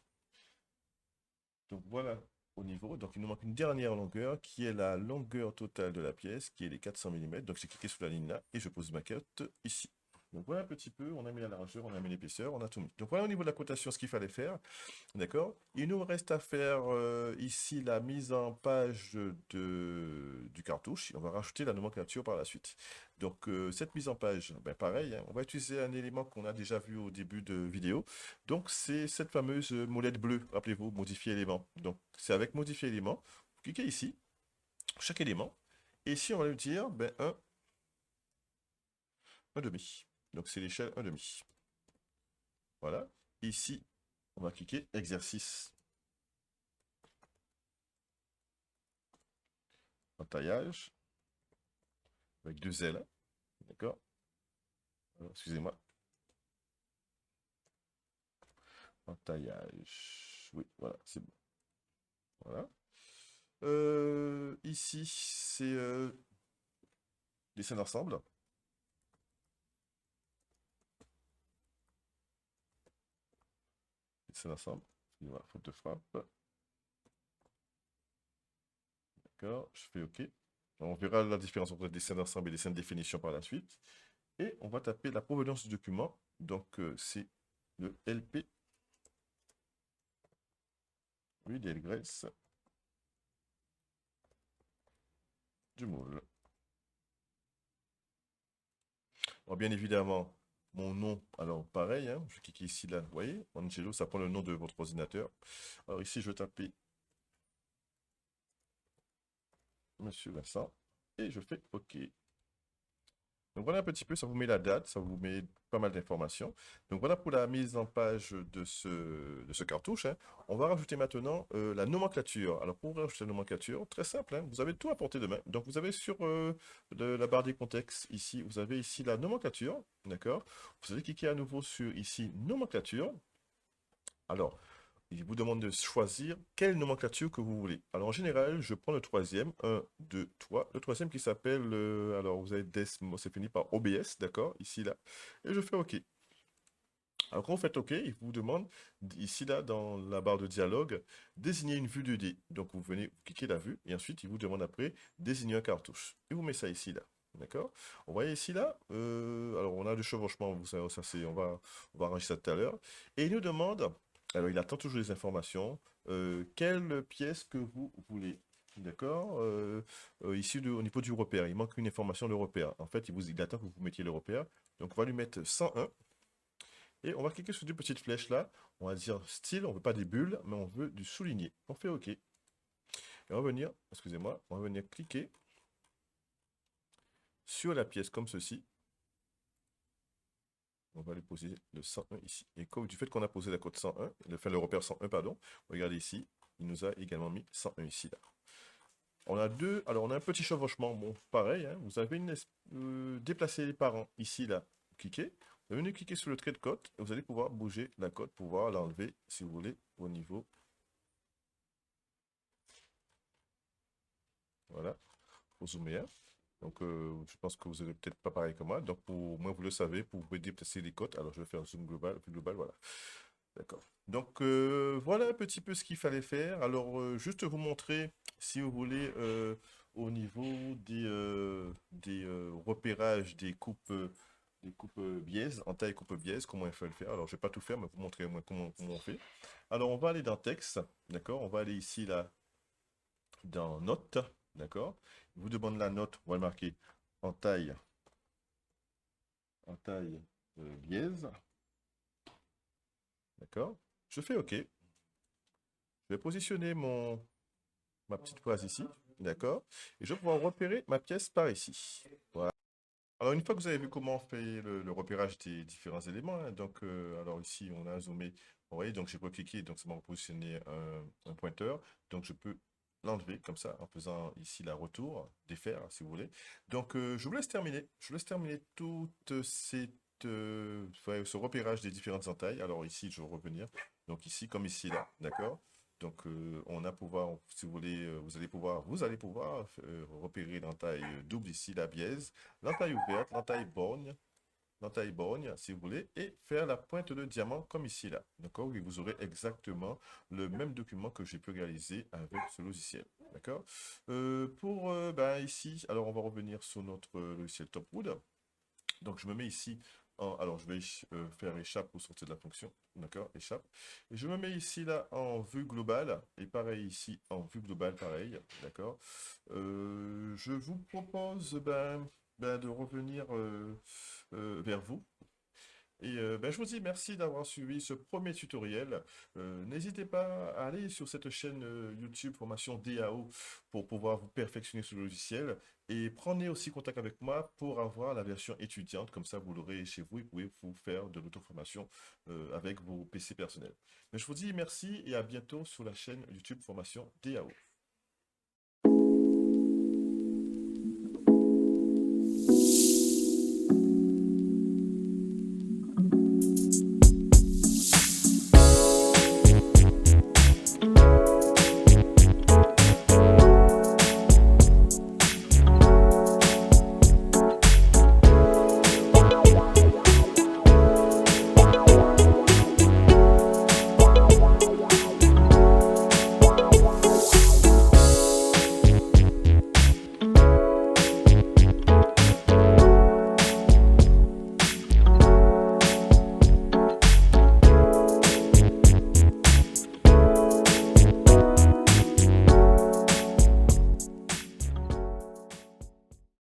Donc voilà au niveau. Donc il nous manque une dernière longueur qui est la longueur totale de la pièce, qui est les 400 mm. Donc j'ai cliqué sur la ligne là et je pose ma cote ici. Donc voilà un petit peu, on a mis la largeur, on a mis l'épaisseur, on a tout mis. Donc voilà au niveau de la cotation ce qu'il fallait faire. D'accord? Il nous reste à faire ici la mise en page du cartouche. Et on va rajouter la nomenclature par la suite. Donc cette mise en page, ben, pareil, hein, on va utiliser un élément qu'on a déjà vu au début de vidéo. Donc c'est cette fameuse molette bleue, rappelez-vous, modifier élément. Donc c'est avec modifier élément. Vous cliquez ici, chaque élément. Et ici on va lui dire ben, 1 demi. Donc c'est l'échelle 1 demi. Voilà. Ici, on va cliquer exercice. Entaillage avec 2 L. D'accord? Excusez-moi. Entaillage. Oui, voilà, c'est bon. Voilà. Ici, c'est dessin d'ensemble. Dessin d'ensemble. Excusez-moi, faute de frappe. D'accord, je fais OK. On verra la différence entre dessin d'ensemble et dessin de définition par la suite. Et on va taper la provenance du document. Donc, c'est le LP. Oui, DLGRES du moule. Alors, bien évidemment, mon nom, alors pareil, hein, je clique ici, là, vous voyez, Angelo, ça prend le nom de votre ordinateur. Alors ici, je vais taper Monsieur Vincent, et je fais OK. Donc voilà un petit peu, ça vous met la date, ça vous met pas mal d'informations. Donc voilà pour la mise en page de ce cartouche, hein. On va rajouter maintenant la nomenclature. Alors pour rajouter la nomenclature, très simple, hein, vous avez tout à portée de main. Donc vous avez sur la barre des contextes ici, vous avez ici la nomenclature, d'accord? Vous allez cliquer à nouveau sur ici nomenclature. Alors, il vous demande de choisir quelle nomenclature que vous voulez. Alors, en général, je prends le troisième, 1, 2, 3. Le troisième qui s'appelle, alors vous avez c'est fini par OBS, d'accord, ici, là. Et je fais OK. Alors, quand vous faites OK, il vous demande, ici, là, dans la barre de dialogue, désigner une vue 2D. Donc, vous venez, vous cliquez la vue, et ensuite, il vous demande après, désigner un cartouche. Et vous mettez ça ici, là. D'accord? On voit ici, là, alors on a le chevauchement, vous savez, ça c'est, on va arranger ça tout à l'heure. Et il nous demande, alors il attend toujours les informations, quelle pièce que vous voulez. D'accord? Ici, au niveau du repère, il manque une information de repère. En fait, il attend que vous mettiez le repère. Donc, on va lui mettre 101. Et on va cliquer sur deux petites flèches là. On va dire style, on ne veut pas des bulles, mais on veut du souligné. On fait OK. Et on va venir, excusez-moi, on va venir cliquer sur la pièce comme ceci. On va lui poser le 101 ici. Et comme du fait qu'on a posé la cote 101, le repère 101, pardon, regardez ici, il nous a également mis 101 ici. Là. On a deux, alors on a un petit chevauchement, bon, pareil, hein, vous avez déplacer les parents ici, là, cliquez. Vous venez cliquer sur le trait de cote et vous allez pouvoir bouger la cote, pouvoir l'enlever, si vous voulez, au niveau. Voilà, pour zoomer. Hein. Donc, je pense que vous n'êtes peut-être pas pareil que moi. Donc, pour moi, vous le savez, vous pouvez déplacer les cotes. Alors, je vais faire un zoom global, plus global, voilà. D'accord. Donc, voilà un petit peu ce qu'il fallait faire. Alors, juste vous montrer, si vous voulez, au niveau des repérages des coupes biaises, en taille coupe biaise, comment il faut le faire. Alors, je ne vais pas tout faire, mais vous montrer au moins comment on fait. Alors, on va aller dans texte, d'accord? On va aller ici, là, dans notes, d'accord? Il vous demande la note, on va le marquer en taille biaise, d'accord? Je fais OK. Je vais positionner ma petite phrase ici, d'accord? Et je vais pouvoir repérer ma pièce par ici. Voilà. Alors, une fois que vous avez vu comment on fait le repérage des différents éléments, hein, donc, alors ici, on a zoomé, vous voyez, donc j'ai cliqué, donc ça m'a repositionné un pointeur, donc je peux l'enlever comme ça, en faisant ici la retour, défaire, si vous voulez. Donc, je vous laisse terminer. Je vous laisse terminer toute ce repérage des différentes entailles. Alors ici, je vais revenir. Donc ici, comme ici, là, d'accord? Donc, on a pouvoir, si vous voulez, vous allez pouvoir repérer l'entaille double ici, la biaise, l'entaille ouverte, l'entaille borgne, si vous voulez, et faire la pointe de diamant comme ici, là. D'accord? Et vous aurez exactement le même document que j'ai pu réaliser avec ce logiciel. D'accord? Ben, ici, alors on va revenir sur notre logiciel Topwood. Donc, je me mets ici Alors, je vais faire échappe pour sortir de la fonction. D'accord? Échappe. Et je me mets ici, là, en vue globale. Et pareil, ici, en vue globale, pareil. D'accord? Je vous propose de revenir vers vous. Et je vous dis merci d'avoir suivi ce premier tutoriel. N'hésitez pas à aller sur cette chaîne YouTube Formation DAO pour pouvoir vous perfectionner sur le logiciel. Et prenez aussi contact avec moi pour avoir la version étudiante. Comme ça, vous l'aurez chez vous et vous pouvez vous faire de l'auto-formation avec vos PC personnels. Mais je vous dis merci et à bientôt sur la chaîne YouTube Formation DAO.